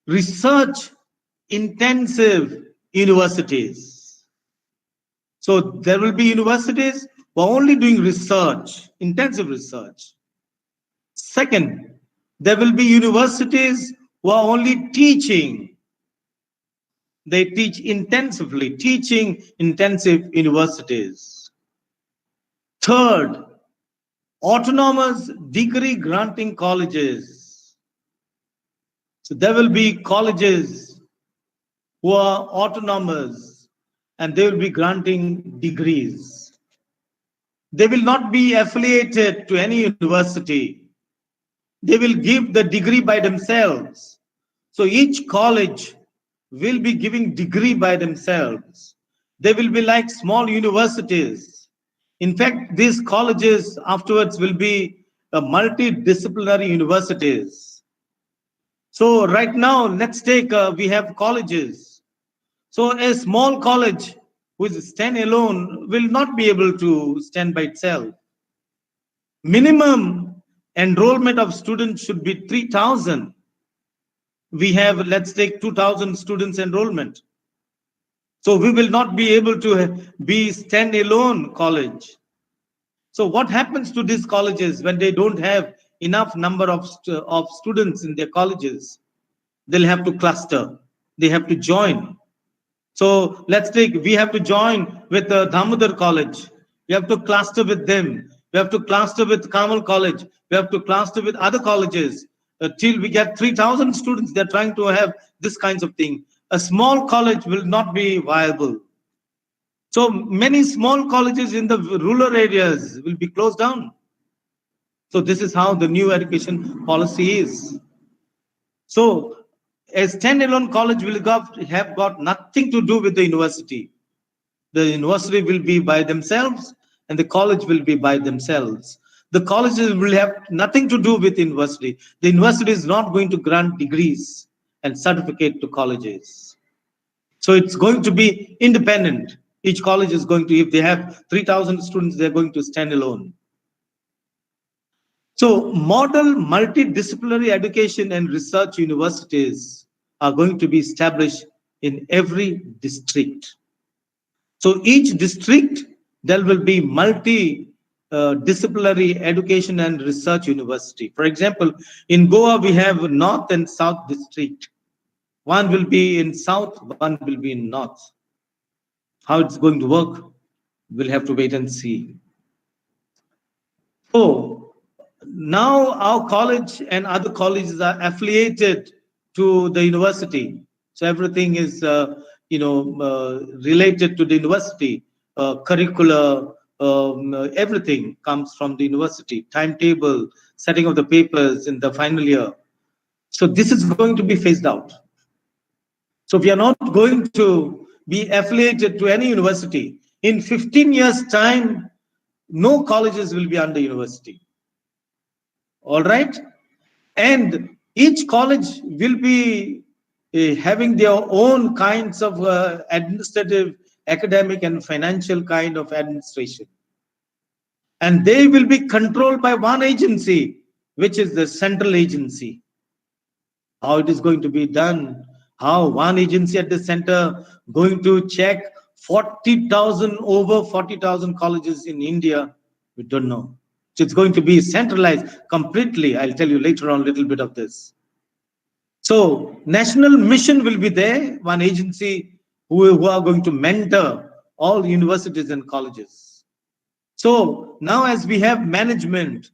Speaker 5: research intensive universities. So there will be universities who are only doing research, intensive research. Second, there will be universities who are only teaching. They teach intensively, teaching intensive universities. Third, autonomous degree granting colleges. So there will be colleges who are autonomous and they will be granting degrees. They will not be affiliated to any university. They will give the degree by themselves. So each college will be giving degree by themselves. They will be like small universities. In fact, these colleges afterwards will be multidisciplinary universities. So right now, let's take, we have colleges. So a small college which stand alone will not be able to stand by itself. Minimum enrollment of students should be 3,000. We have, let's take 2,000 students enrollment. So we will not be able to be stand-alone college. So what happens to these colleges when they don't have enough number of students in their colleges? They'll have to cluster. They have to join. So let's take, we have to join with the Damodar College. We have to cluster with them. We have to cluster with Kamal College. We have to cluster with other colleges. Till we get 3,000 students, they're trying to have this kinds of thing. A small college will not be viable. So many small colleges in the rural areas will be closed down. So this is how the new education policy is. So a standalone college will have got nothing to do with the university. The university will be by themselves and the college will be by themselves. The colleges will have nothing to do with university. The university is not going to grant degrees and certificate to colleges. So it's going to be independent. Each college is going to, if they have 3,000 students, they're going to stand alone. So model multidisciplinary education and research universities are going to be established in every district. So each district, there will be multidisciplinary education and research university. For example, in Goa, we have North and South district. One will be in South, one will be in North. How it's going to work, we'll have to wait and see. So now our college and other colleges are affiliated to the university. So everything is, related to the university, curricula, everything comes from the university, timetable, setting of the papers in the final year. So this is going to be phased out. So we are not going to be affiliated to any university. In 15 years' time, no colleges will be under university. All right? And each college will be having their own kinds of administrative, academic, and financial kind of administration. And they will be controlled by one agency, which is the central agency. How it is going to be done, how one agency at the center going to check 40,000, over 40,000 colleges in India, we don't know. So it's going to be centralized completely. I'll tell you later on a little bit of this. So national mission will be there, one agency who are going to mentor all universities and colleges. So now as we have management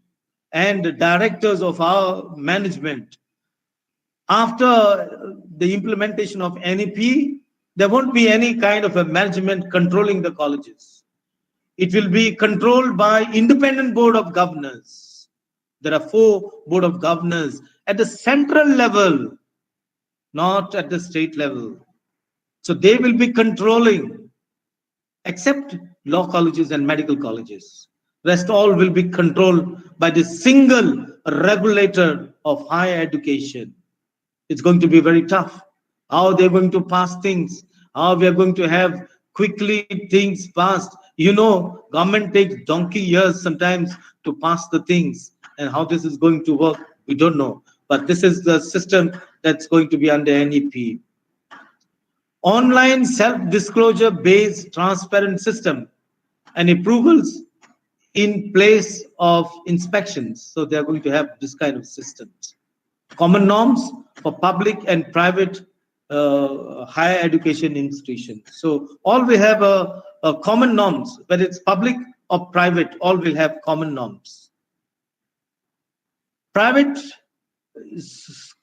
Speaker 5: and directors of our management, after the implementation of NEP, there won't be any kind of a management controlling the colleges. It will be controlled by independent board of governors. There are 4 board of governors at the central level, not at the state level. So they will be controlling, except law colleges and medical colleges. Rest all will be controlled by the single regulator of higher education. It's going to be very tough. How they're going to pass things, how we are going to have quickly things passed. You know, government takes donkey years sometimes to pass the things, and how this is going to work, we don't know. But this is the system that's going to be under NEP. Online self-disclosure based transparent system and approvals in place of inspections. So they are going to have this kind of systems. Common norms for public and private higher education institutions. So all will have a common norms, whether it's public or private, all will have common norms. Private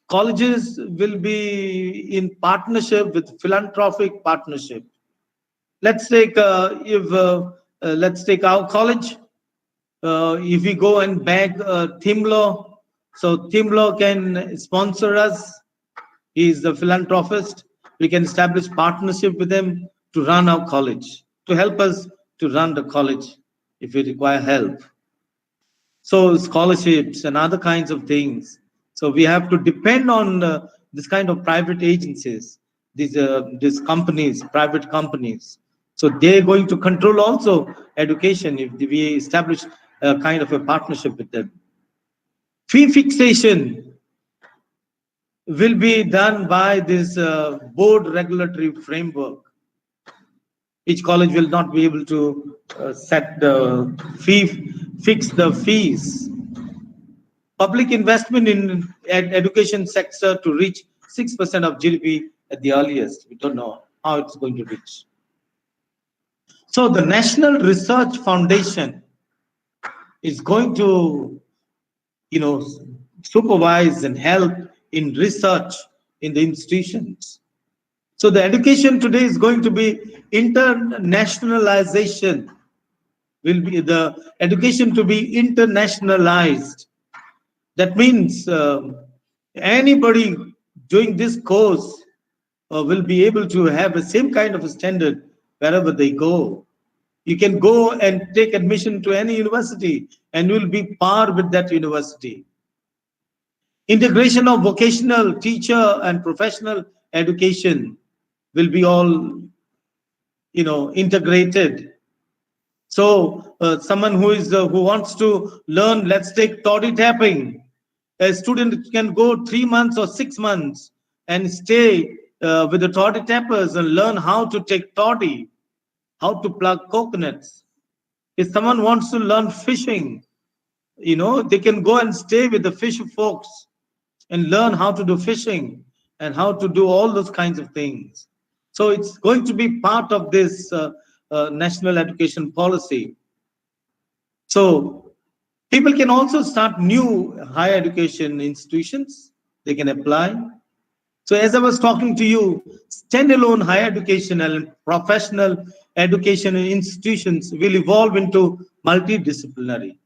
Speaker 5: colleges will be in partnership with philanthropic partnership. Let's take let's take our college. If we go and beg Timlo, so Timlo can sponsor us. He is the philanthropist. We can establish partnership with him to run our college, to help us to run the college if we require help. So scholarships and other kinds of things. So we have to depend on this kind of private agencies, these companies, private companies. So they're going to control also education if we establish a kind of a partnership with them. Fee fixation will be done by this board regulatory framework. Each college will not be able to set the fee, fix the fees. Public investment in education sector to reach 6% of GDP at the earliest. We don't know how it's going to reach. So the National Research Foundation is going to, supervise and help in research in the institutions. So the education today is going to be internationalization. Will be the education to be internationalized. That means anybody doing this course will be able to have the same kind of a standard wherever they go. You can go and take admission to any university and you will be par with that university. Integration of vocational, teacher and professional education will be all, integrated. So someone who wants to learn, let's take toddy tapping. A student can go 3 months or 6 months and stay with the toddy tappers and learn how to take toddy, how to plug coconuts. If someone wants to learn fishing, they can go and stay with the fish folks and learn how to do fishing and how to do all those kinds of things. So it's going to be part of this national education policy. So people can also start new higher education institutions. They can apply. So as I was talking to you, standalone higher education and professional education institutions will evolve into multidisciplinary.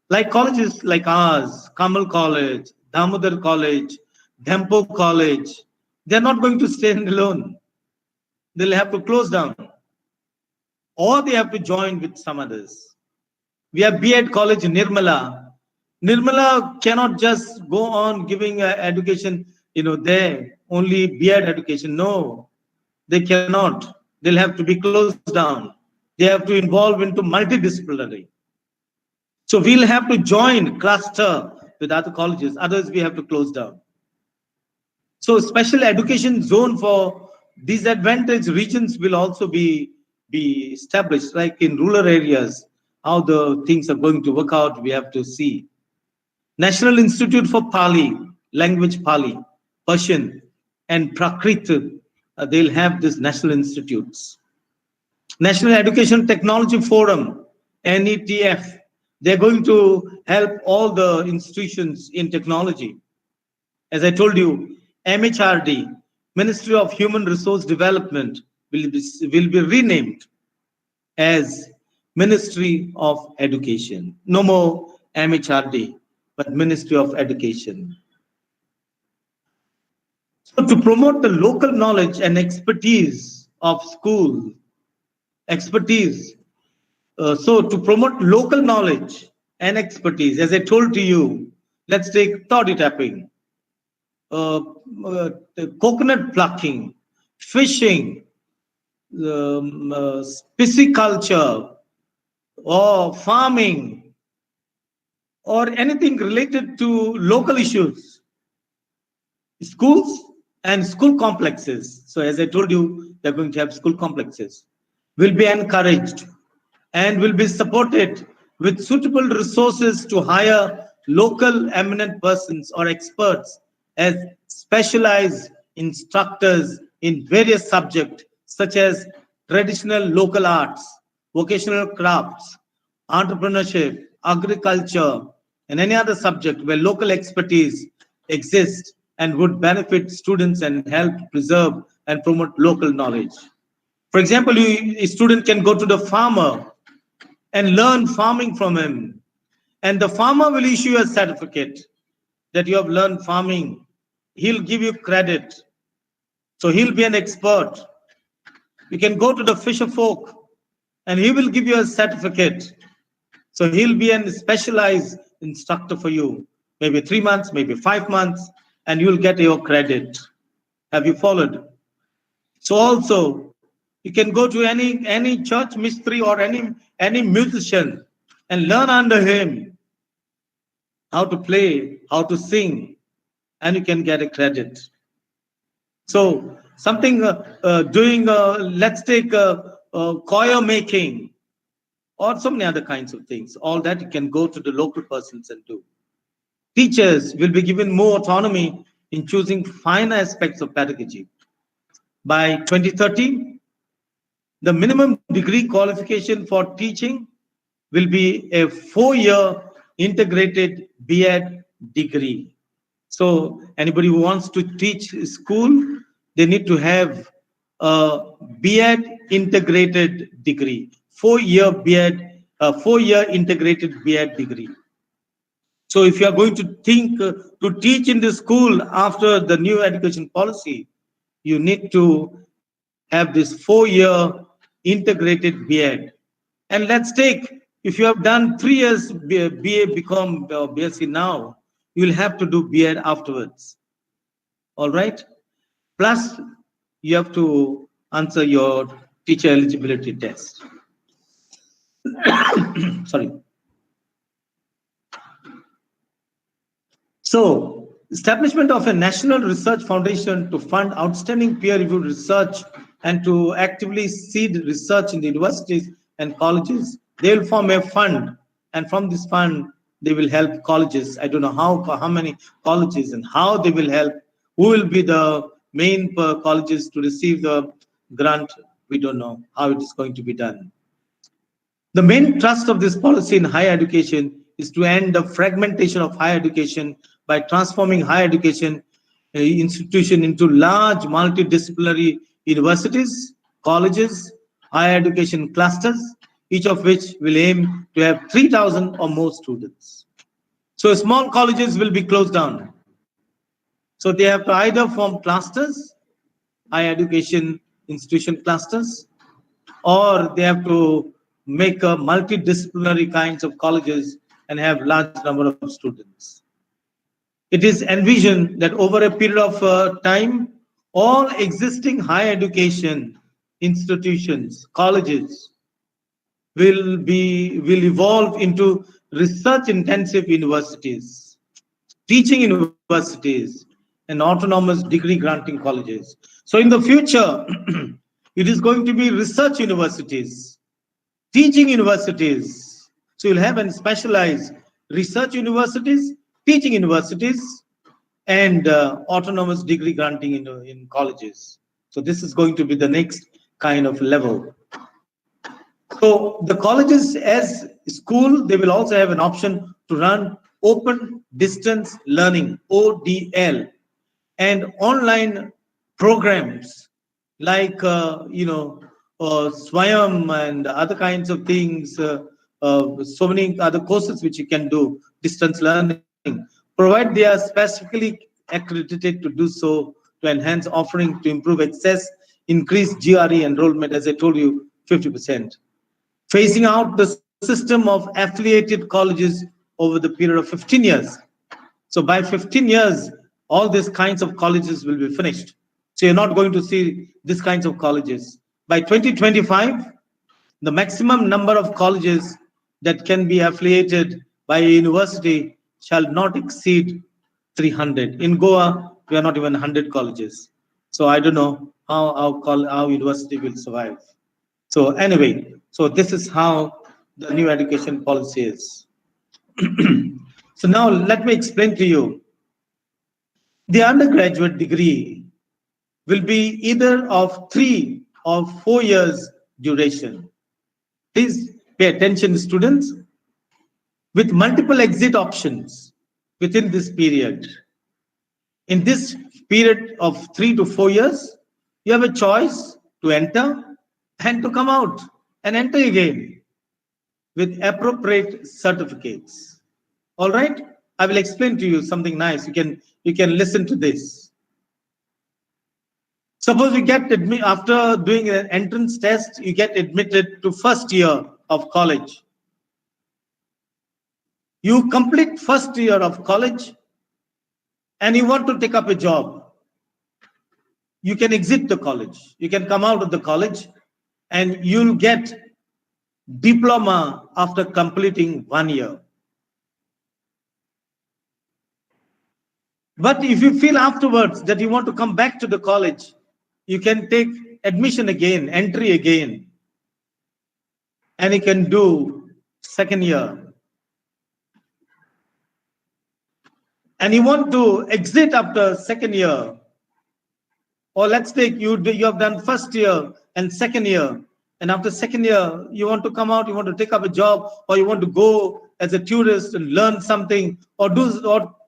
Speaker 5: Like colleges like ours, Kamal College, Damodar College, Dempo College, they're not going to stand alone. They'll have to close down, or they have to join with some others. We have B.Ed College in Nirmala. Nirmala cannot just go on giving education, there, only B.Ed education. No, they cannot. They'll have to be closed down. They have to involve into multidisciplinary. So we'll have to join, cluster with other colleges. Others we have to close down. So special education zone for disadvantaged regions will also be established, like in rural areas. How the things are going to work out, we have to see. National Institute for Pali, language Pali, Persian, and Prakrit, they'll have these national institutes. National Education Technology Forum, NETF, they're going to help all the institutions in technology. As I told you, MHRD, Ministry of Human Resource Development, will be renamed as Ministry of Education. No more MHRD, but Ministry of Education. So to promote the local knowledge and expertise of school, so to promote local knowledge and expertise, as I told to you, let's take toddy tapping, coconut plucking, fishing, pisciculture, or farming, or anything related to local issues. Schools and school complexes. So as I told you, they're going to have school complexes, will be encouraged and will be supported with suitable resources to hire local eminent persons or experts as specialized instructors in various subjects such as traditional local arts, vocational crafts, entrepreneurship, agriculture, and any other subject where local expertise exists and would benefit students and help preserve and promote local knowledge. For example, a student can go to the farmer and learn farming from him, and the farmer will issue a certificate that you have learned farming. He'll give you credit, so he'll be an expert. You can go to the fisher folk and he will give you a certificate, so he'll be a specialized instructor for you, maybe 3 months, maybe 5 months, and you'll get your credit. Have you followed? So also you can go to any church mistri or any musician and learn under him how to play, how to sing, and you can get a credit. So something let's take choir making or so many other kinds of things. All that you can go to the local persons and do. Teachers will be given more autonomy in choosing finer aspects of pedagogy. By 2030, the minimum degree qualification for teaching will be a 4-year integrated B.Ed degree. So anybody who wants to teach school, they need to have a B.Ed integrated degree, 4-year B.Ed, 4-year integrated B.Ed degree. So if you are going to think to teach in the school after the new education policy, you need to have this 4-year integrated B.Ed. And let's take, if you have done 3 years BA become BSc now, you will have to do B.Ed afterwards. All right? Plus, you have to answer your teacher eligibility test. Sorry. So, establishment of a national research foundation to fund outstanding peer-reviewed research and to actively seed research in the universities and colleges. They will form a fund, and from this fund, they will help colleges. I don't know how many colleges and how they will help. Who will be the main colleges to receive the grant? We don't know how it is going to be done. The main thrust of this policy in higher education is to end the fragmentation of higher education by transforming higher education institution into large multidisciplinary universities, colleges, higher education clusters, each of which will aim to have 3,000 or more students. So small colleges will be closed down. So they have to either form clusters, higher education institution clusters, or they have to make a multidisciplinary kinds of colleges and have large number of students. It is envisioned that over a period of time, all existing higher education institutions, colleges, will evolve into research intensive universities, teaching universities, and autonomous degree granting colleges. So in the future, it is going to be research universities, teaching universities. So you'll have and specialized research universities, teaching universities, and autonomous degree granting in colleges. So this is going to be the next kind of level. So the colleges as school, they will also have an option to run open distance learning, ODL, and online programs like Swayam and other kinds of things, so many other courses which you can do distance learning, provide they are specifically accredited to do so, to enhance offering, to improve access, increase GRE enrollment, as I told you, 50%. Phasing out the system of affiliated colleges over the period of 15 years. So by 15 years, all these kinds of colleges will be finished. So you're not going to see these kinds of colleges. By 2025, the maximum number of colleges that can be affiliated by a university shall not exceed 300. In Goa, we are not even 100 colleges. So I don't know how university will survive. So anyway, so this is how the new education policy is. So now let me explain to you. The undergraduate degree will be either of 3 or 4 years duration. Please pay attention, students, with multiple exit options within this period. In this period of 3 to 4 years, you have a choice to enter and to come out and enter again with appropriate certificates. All right, I will explain to you something nice. You can listen to this. Suppose you get admitted after doing an entrance test, you get admitted to first year of college. You complete first year of college and you want to take up a job. You can exit the college. You can come out of the college and you'll get diploma after completing 1 year. But if you feel afterwards that you want to come back to the college, you can take admission again, entry again, and you can do second year. And you want to exit after second year, or let's take you have done first year and second year, and after second year you want to come out, you want to take up a job, or you want to go as a tourist and learn something, or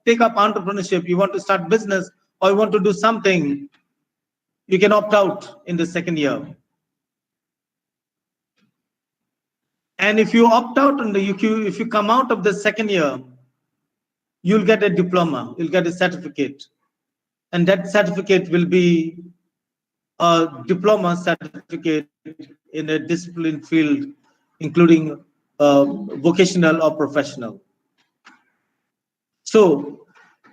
Speaker 5: take up entrepreneurship, you want to start business, or you want to do something, you can opt out in the second year. And if you opt out and if you come out of the second year, you'll get a diploma, you'll get a certificate, and that certificate will be a diploma certificate in a discipline field, including vocational or professional. So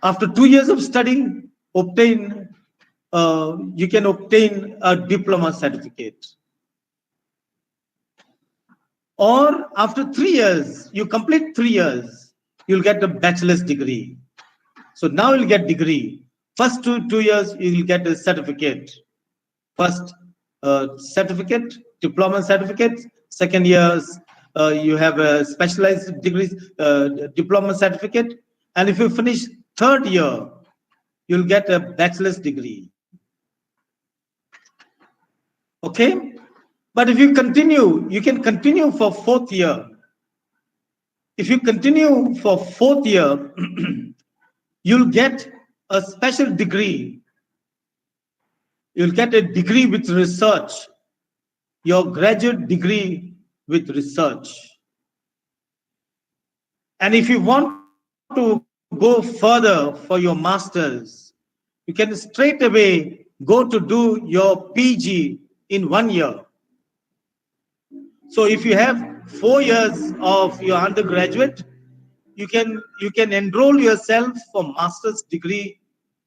Speaker 5: after 2 years of studying, you can obtain a diploma certificate. Or after 3 years, you complete 3 years, you'll get a bachelor's degree. So now you'll get degree. First 2 years, you'll get a certificate. First certificate, diploma certificate. Second years, you have a specialized degree, diploma certificate. And if you finish third year, you'll get a bachelor's degree. Okay? But if you continue, you can continue for fourth year. If you continue for fourth year, you'll get a special degree. You'll get a degree with research. your graduate degree with research. And if you want to go further for your master's, you can straight away go to do your PG in 1 year. So if you have 4 years of your undergraduate, you can enroll yourself for master's degree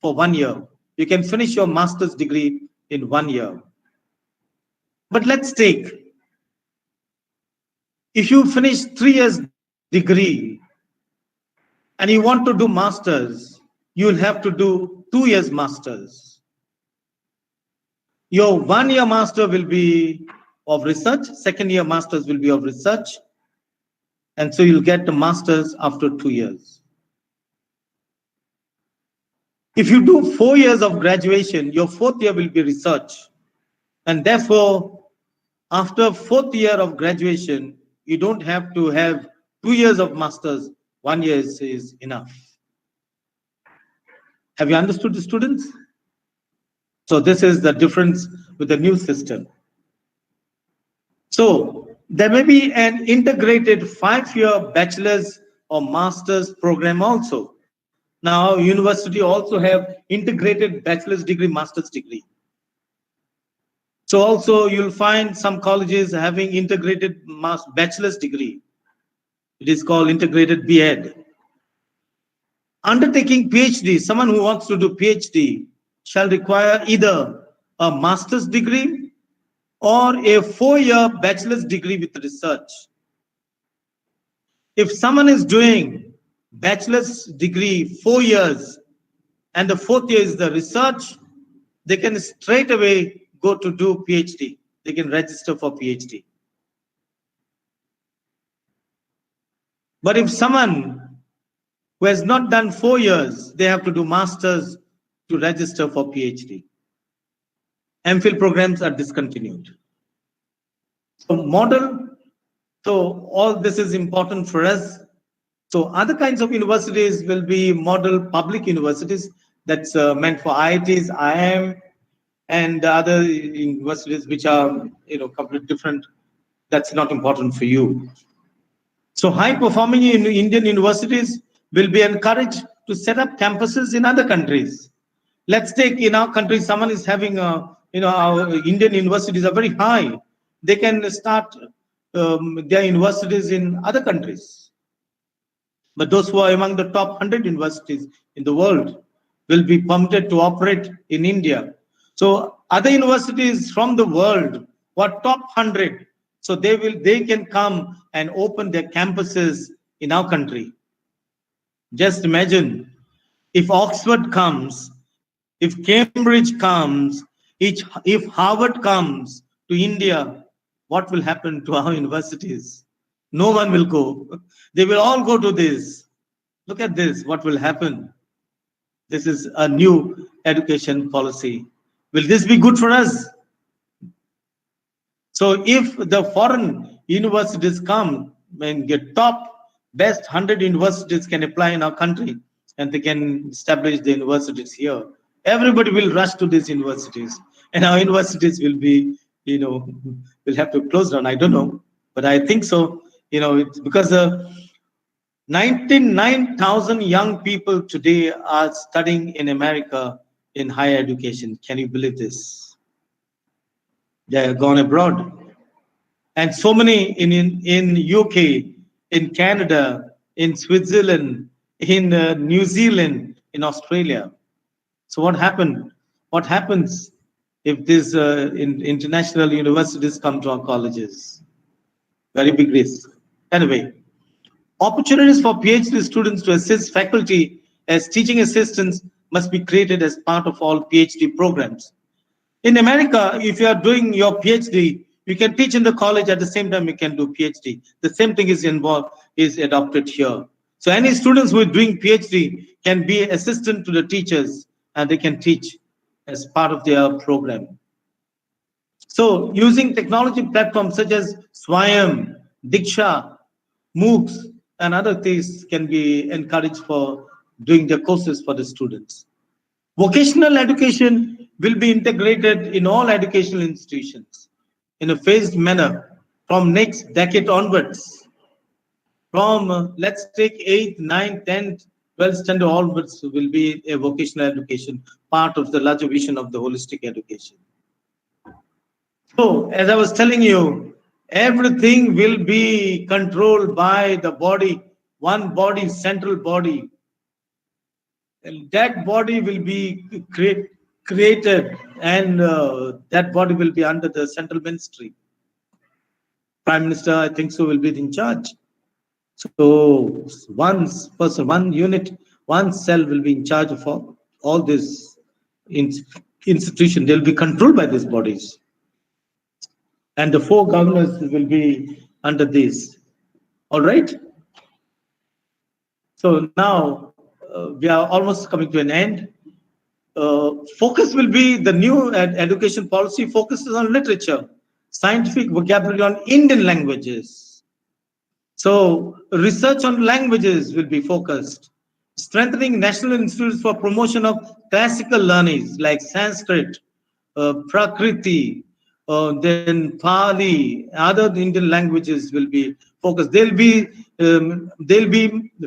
Speaker 5: for 1 year. You can finish your master's degree in 1 year. But let's take, if you finish 3 years degree and you want to do masters, you'll have to do 2 years masters. Your 1 year master will be of research, second year masters will be of research, and so you'll get the masters after 2 years. If you do 4 years of graduation, your 4th year will be research, and therefore after 4th year of graduation, you don't have to have 2 years of masters, 1 year is enough. Have you understood, the students? So this is the difference with the new system. So there may be an integrated 5-year bachelor's or master's program also. Now university also have integrated bachelor's degree, master's degree. So also you'll find some colleges having integrated bachelor's degree. It is called integrated B.Ed. Undertaking PhD, someone who wants to do PhD shall require either a master's degree or a 4-year bachelor's degree with research. If someone is doing bachelor's degree 4 years and the 4th year is the research, they can straight away go to do PhD. They can register for PhD. But if someone who has not done 4 years, they have to do masters to register for PhD. MPhil programs are discontinued. So model, so all this is important for us. So other kinds of universities will be model public universities. That's meant for IITs, IIM, and other universities which are completely different. That's not important for you. So high performing Indian universities will be encouraged to set up campuses in other countries. Let's take in our country, someone is having our Indian universities are very high. They can start their universities in other countries. But those who are among the top 100 universities in the world will be permitted to operate in India. So other universities from the world who are top 100, so they can come and open their campuses in our country. Just imagine if Oxford comes, if Cambridge comes, if Harvard comes to India, what will happen to our universities? No one will go. They will all go to this. Look at this, what will happen? This is a new education policy. Will this be good for us? So if the foreign universities come and get top best 100 universities can apply in our country and they can establish the universities here, everybody will rush to these universities and our universities will be, will have to close down. I don't know, but I think so. It's because 99,000 young people today are studying in America in higher education. Can you believe this? They have gone abroad. And so many in UK, in Canada, in Switzerland, in New Zealand, in Australia. So what happened? What happens if these international universities come to our colleges? Very big risk. Anyway, opportunities for PhD students to assist faculty as teaching assistants must be created as part of all PhD programs. In America, if you are doing your PhD, you can teach in the college at the same time you can do PhD. The same thing is adopted here. So any students who are doing PhD can be assistant to the teachers and they can teach as part of their program. So using technology platforms such as Swayam, Diksha, MOOCs, and other things can be encouraged for doing their courses for the students. Vocational education will be integrated in all educational institutions. in a phased manner from next decade onwards. From let's take 8th, 9th, 10th, 12th standard onwards will be a vocational education, part of the larger vision of the holistic education. So, as I was telling you, everything will be controlled by the body, one body, central body. And that body will be created, and that body will be under the central ministry. Prime Minister, I think so, will be in charge. So one person, one unit, one cell will be in charge of all this institution. They'll be controlled by these bodies. And the 4 governors will be under this. All right? So now we are almost coming to an end. Focus will be the new education policy focuses on literature, scientific vocabulary on Indian languages. So research on languages will be focused. Strengthening national institutes for promotion of classical learnings like Sanskrit, Prakriti, then Pali, other Indian languages will be focused. They'll be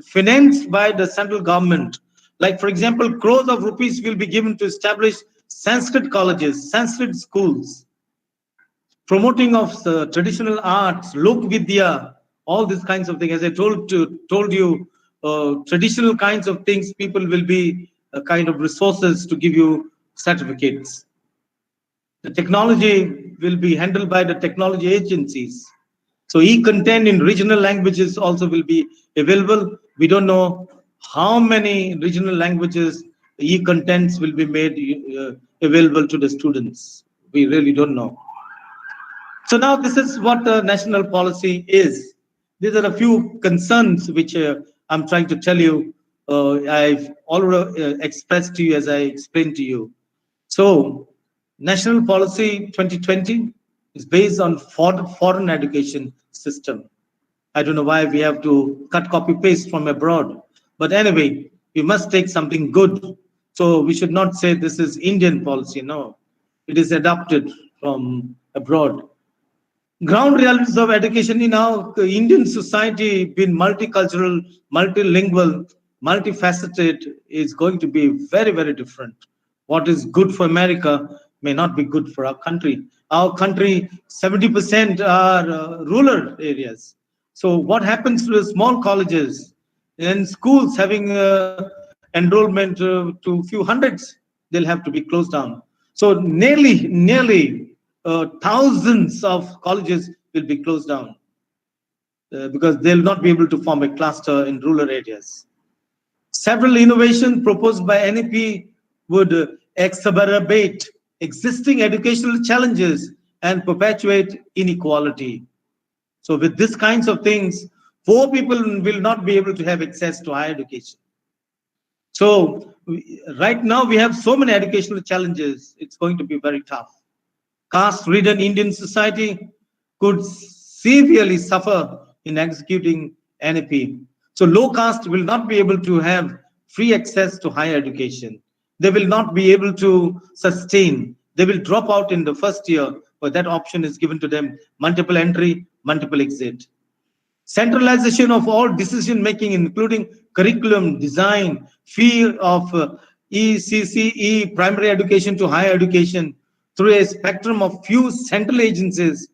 Speaker 5: financed by the central government. Like, for example, crores of rupees will be given to establish Sanskrit colleges, Sanskrit schools, promoting of traditional arts, Lok Vidya, all these kinds of things. As I told you, traditional kinds of things, people will be kind of resources to give you certificates. The technology will be handled by the technology agencies. So e-content in regional languages also will be available. We don't know how many regional languages e-contents will be made available to the students. We really don't know. So now this is what the national policy is. These are a few concerns which I'm trying to tell you. I've already expressed to you as I explained to you. So national policy 2020 is based on foreign education system. I don't know why we have to cut, copy, paste from abroad. But anyway, we must take something good. So we should not say this is Indian policy. No, it is adopted from abroad. Ground realities of education in our Indian society, being multicultural, multilingual, multifaceted, is going to be very, very different. What is good for America may not be good for our country. Our country, 70% are rural areas. So what happens to the small colleges and schools having enrollment to few hundreds, they'll have to be closed down. So nearly thousands of colleges will be closed down because they'll not be able to form a cluster in rural areas. Several innovations proposed by NEP would exacerbate existing educational challenges and perpetuate inequality. So with these kinds of things, poor people will not be able to have access to higher education. So right now we have so many educational challenges, it's going to be very tough. Caste-ridden Indian society could severely suffer in executing NEP. So low caste will not be able to have free access to higher education. They will not be able to sustain. They will drop out in the first year, but that option is given to them: multiple entry, multiple exit. Centralization of all decision making, including curriculum, design, fee of ECCE, primary education to higher education, through a spectrum of few central agencies,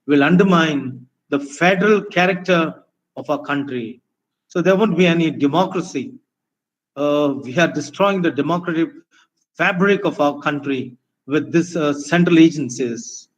Speaker 5: will undermine the federal character of our country. So there won't be any democracy. We are destroying the democratic fabric of our country with these central agencies.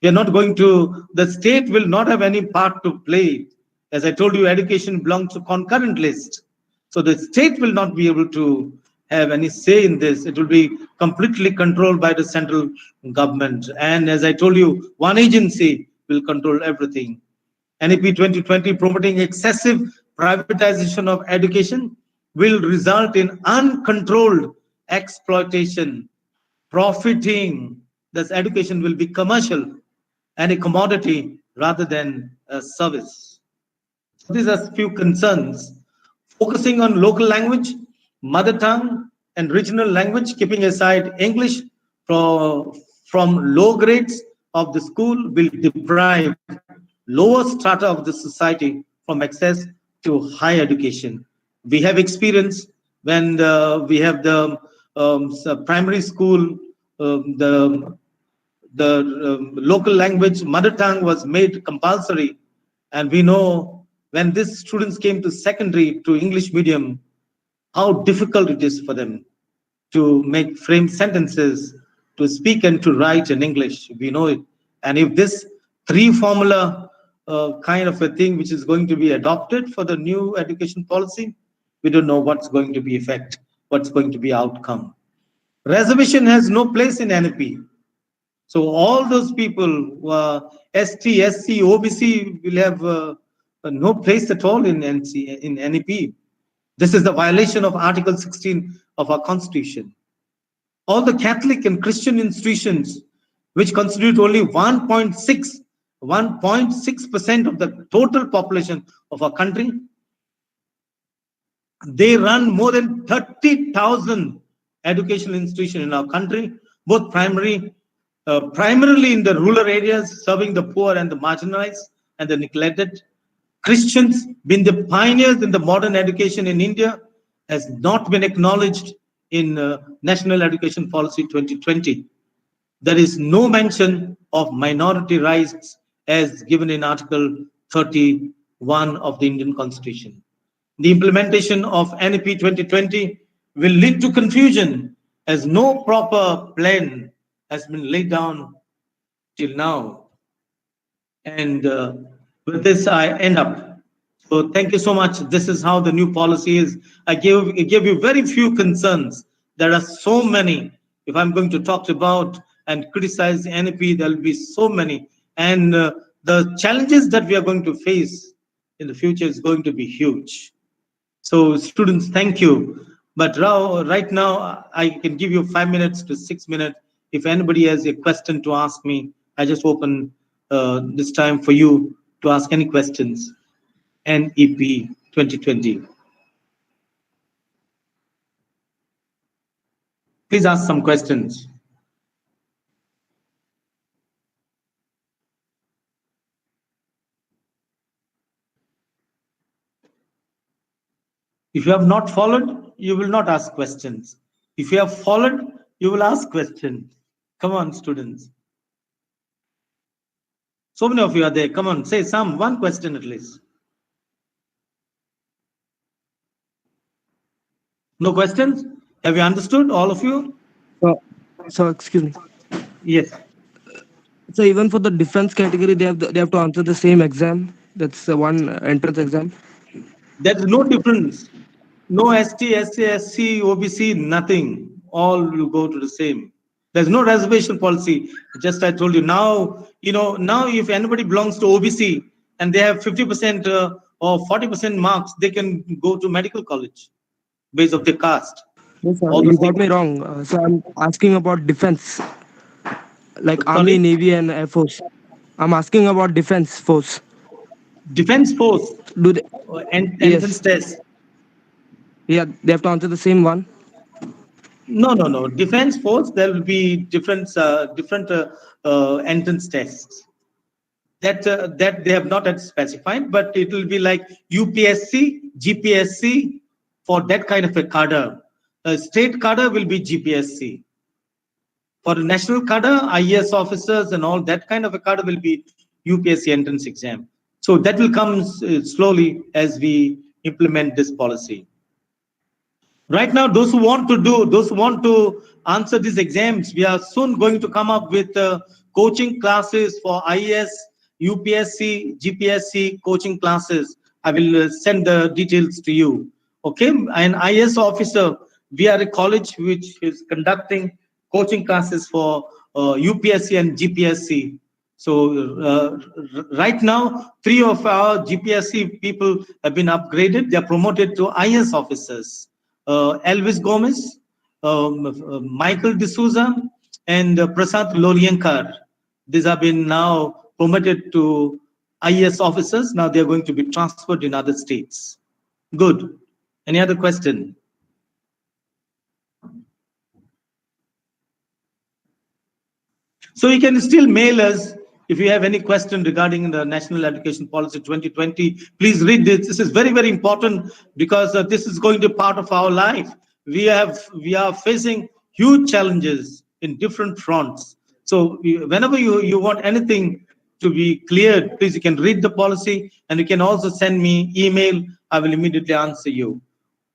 Speaker 5: We are not going to, the state will not have any part to play. As I told you, education belongs to concurrent list. So the state will not be able to have any say in this. It will be completely controlled by the central government. And as I told you, one agency will control everything. NEP 2020 promoting excessive privatization of education will result in uncontrolled exploitation, profiting. Thus, education will be commercial and a commodity rather than a service. So these are a few concerns. Focusing on local language, mother tongue, and regional language, keeping aside English from low grades of the school will deprive lower strata of the society from access to higher education. We have experience when we have the primary school, the local language, mother tongue was made compulsory. And we know when these students came to secondary, to English medium, how difficult it is for them to make frame sentences, to speak and to write in English. We know it. And if this three formula kind of a thing which is going to be adopted for the new education policy, we don't know what's going to be effect, what's going to be outcome. Reservation has no place in NEP. So all those people who are ST, SC, OBC will have no place at all in NEP. This is the violation of Article 16 of our Constitution. All the Catholic and Christian institutions, which constitute only 1.6% of the total population of our country, they run more than 30,000 educational institutions in our country, both primarily in the rural areas, serving the poor and the marginalized and the neglected. Christians, being the pioneers in the modern education in India, has not been acknowledged in National Education Policy 2020. There is no mention of minority rights as given in Article 31 of the Indian Constitution. The implementation of NEP 2020 will lead to confusion as no proper plan has been laid down till now. And with this, I end up. So thank you so much. This is how the new policy is. I gave you very few concerns. There are so many. If I'm going to talk about and criticize the NEP, there will be so many. And the challenges that we are going to face in the future is going to be huge. So students, thank you. But right now, I can give you 5 minutes to 6 minutes. If anybody has a question to ask me, I just open this time for you to ask any questions. NEP 2020. Please ask some questions. If you have not followed, you will not ask questions. If you have followed, you will ask questions. Come on, students. So many of you are there. Come on, say one question at least. No questions? Have you understood, all of you?
Speaker 6: So excuse me.
Speaker 5: Yes.
Speaker 6: So even for the defense category, they have to answer the same exam. That's one entrance exam.
Speaker 5: There's no difference. No ST, SC, SC, OBC, nothing. All will go to the same. There's no reservation policy. Just I told you now, now if anybody belongs to OBC and they have 50% or 40% marks, they can go to medical college based of their caste.
Speaker 6: Yes, sir.
Speaker 5: All
Speaker 6: You
Speaker 5: those
Speaker 6: got
Speaker 5: things.
Speaker 6: me wrong. So I'm asking about defense, like
Speaker 5: Sorry?
Speaker 6: Army, Navy, and Air Force. I'm asking about defense force.
Speaker 5: Defense force
Speaker 6: Do they?
Speaker 5: and entrance
Speaker 6: Yes.
Speaker 5: test.
Speaker 6: Yeah, they have to answer the same one.
Speaker 5: No. Defense force, there will be different entrance tests. That they have not yet specified, but it will be like UPSC, GPSC for that kind of a cadre. State cadre will be GPSC. For the national cadre, IAS officers and all that kind of a cadre will be UPSC entrance exam. So that will come slowly as we implement this policy. Right now, those who want to answer these exams, we are soon going to come up with coaching classes for IAS, UPSC, GPSC coaching classes. I will send the details to you. Okay, an IAS officer, we are a college which is conducting coaching classes for UPSC and GPSC. So right now, 3 of our GPSC people have been upgraded. They are promoted to IAS officers. Elvis Gomez, Michael D'Souza, and Prasad Loriankar. These have been now promoted to IAS officers. Now they are going to be transferred in other states. Good. Any other question? So you can still mail us if you have any question regarding the National Education Policy 2020. Please read this. This is very, very important because this is going to be part of our life. We are facing huge challenges in different fronts. So whenever you want anything to be cleared, please you can read the policy, and you can also send me email. I will immediately answer you.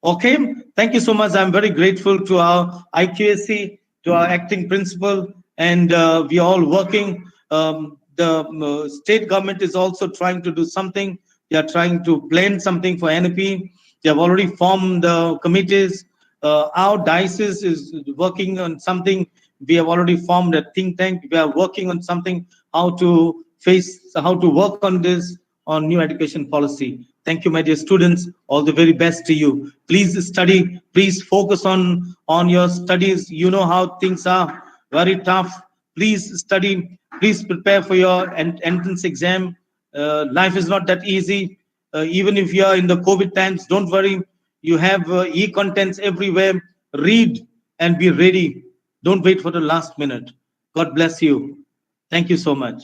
Speaker 5: Okay, thank you so much. I'm very grateful to our IQSC, to our acting principal, and we are all working. The state government is also trying to do something. They are trying to plan something for NP. They have already formed the committees. Our diocese is working on something. We have already formed a think tank. We are working on something, how to work on this, on new education policy. Thank you, my dear students. All the very best to you. Please study. Please focus on your studies. You know how things are very tough. Please study. Please prepare for your entrance exam. Life is not that easy. Even if you are in the COVID times, don't worry. You have e-contents everywhere. Read and be ready. Don't wait for the last minute. God bless you. Thank you so much.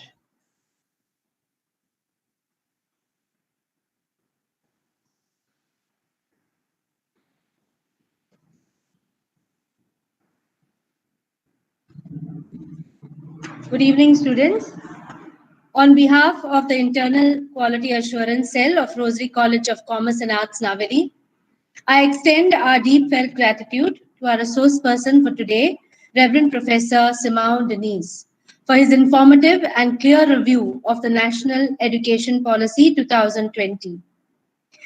Speaker 7: Good evening, students. On behalf of the Internal Quality Assurance Cell of Rosary College of Commerce and Arts, Navelim, I extend our deep felt gratitude to our resource person for today, Reverend Professor Simao Denise, for his informative and clear review of the National Education Policy 2020.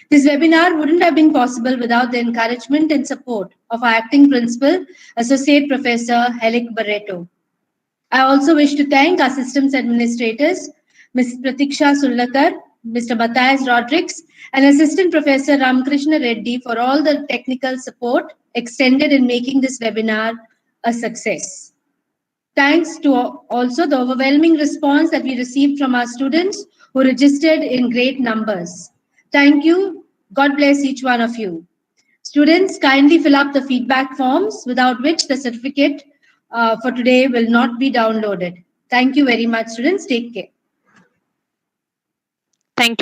Speaker 7: This webinar wouldn't have been possible without the encouragement and support of our acting principal, Associate Professor Helic Barreto. I also wish to thank our systems administrators, Ms. Pratiksha Sullakar, Mr. Matthias Rodrigues, and Assistant Professor Ramakrishna Reddy for all the technical support extended in making this webinar a success. Thanks to also the overwhelming response that we received from our students who registered in great numbers. Thank you. God bless each one of you. Students, kindly fill up the feedback forms, without which the certificate for today will not be downloaded. Thank you very much, students. Take care.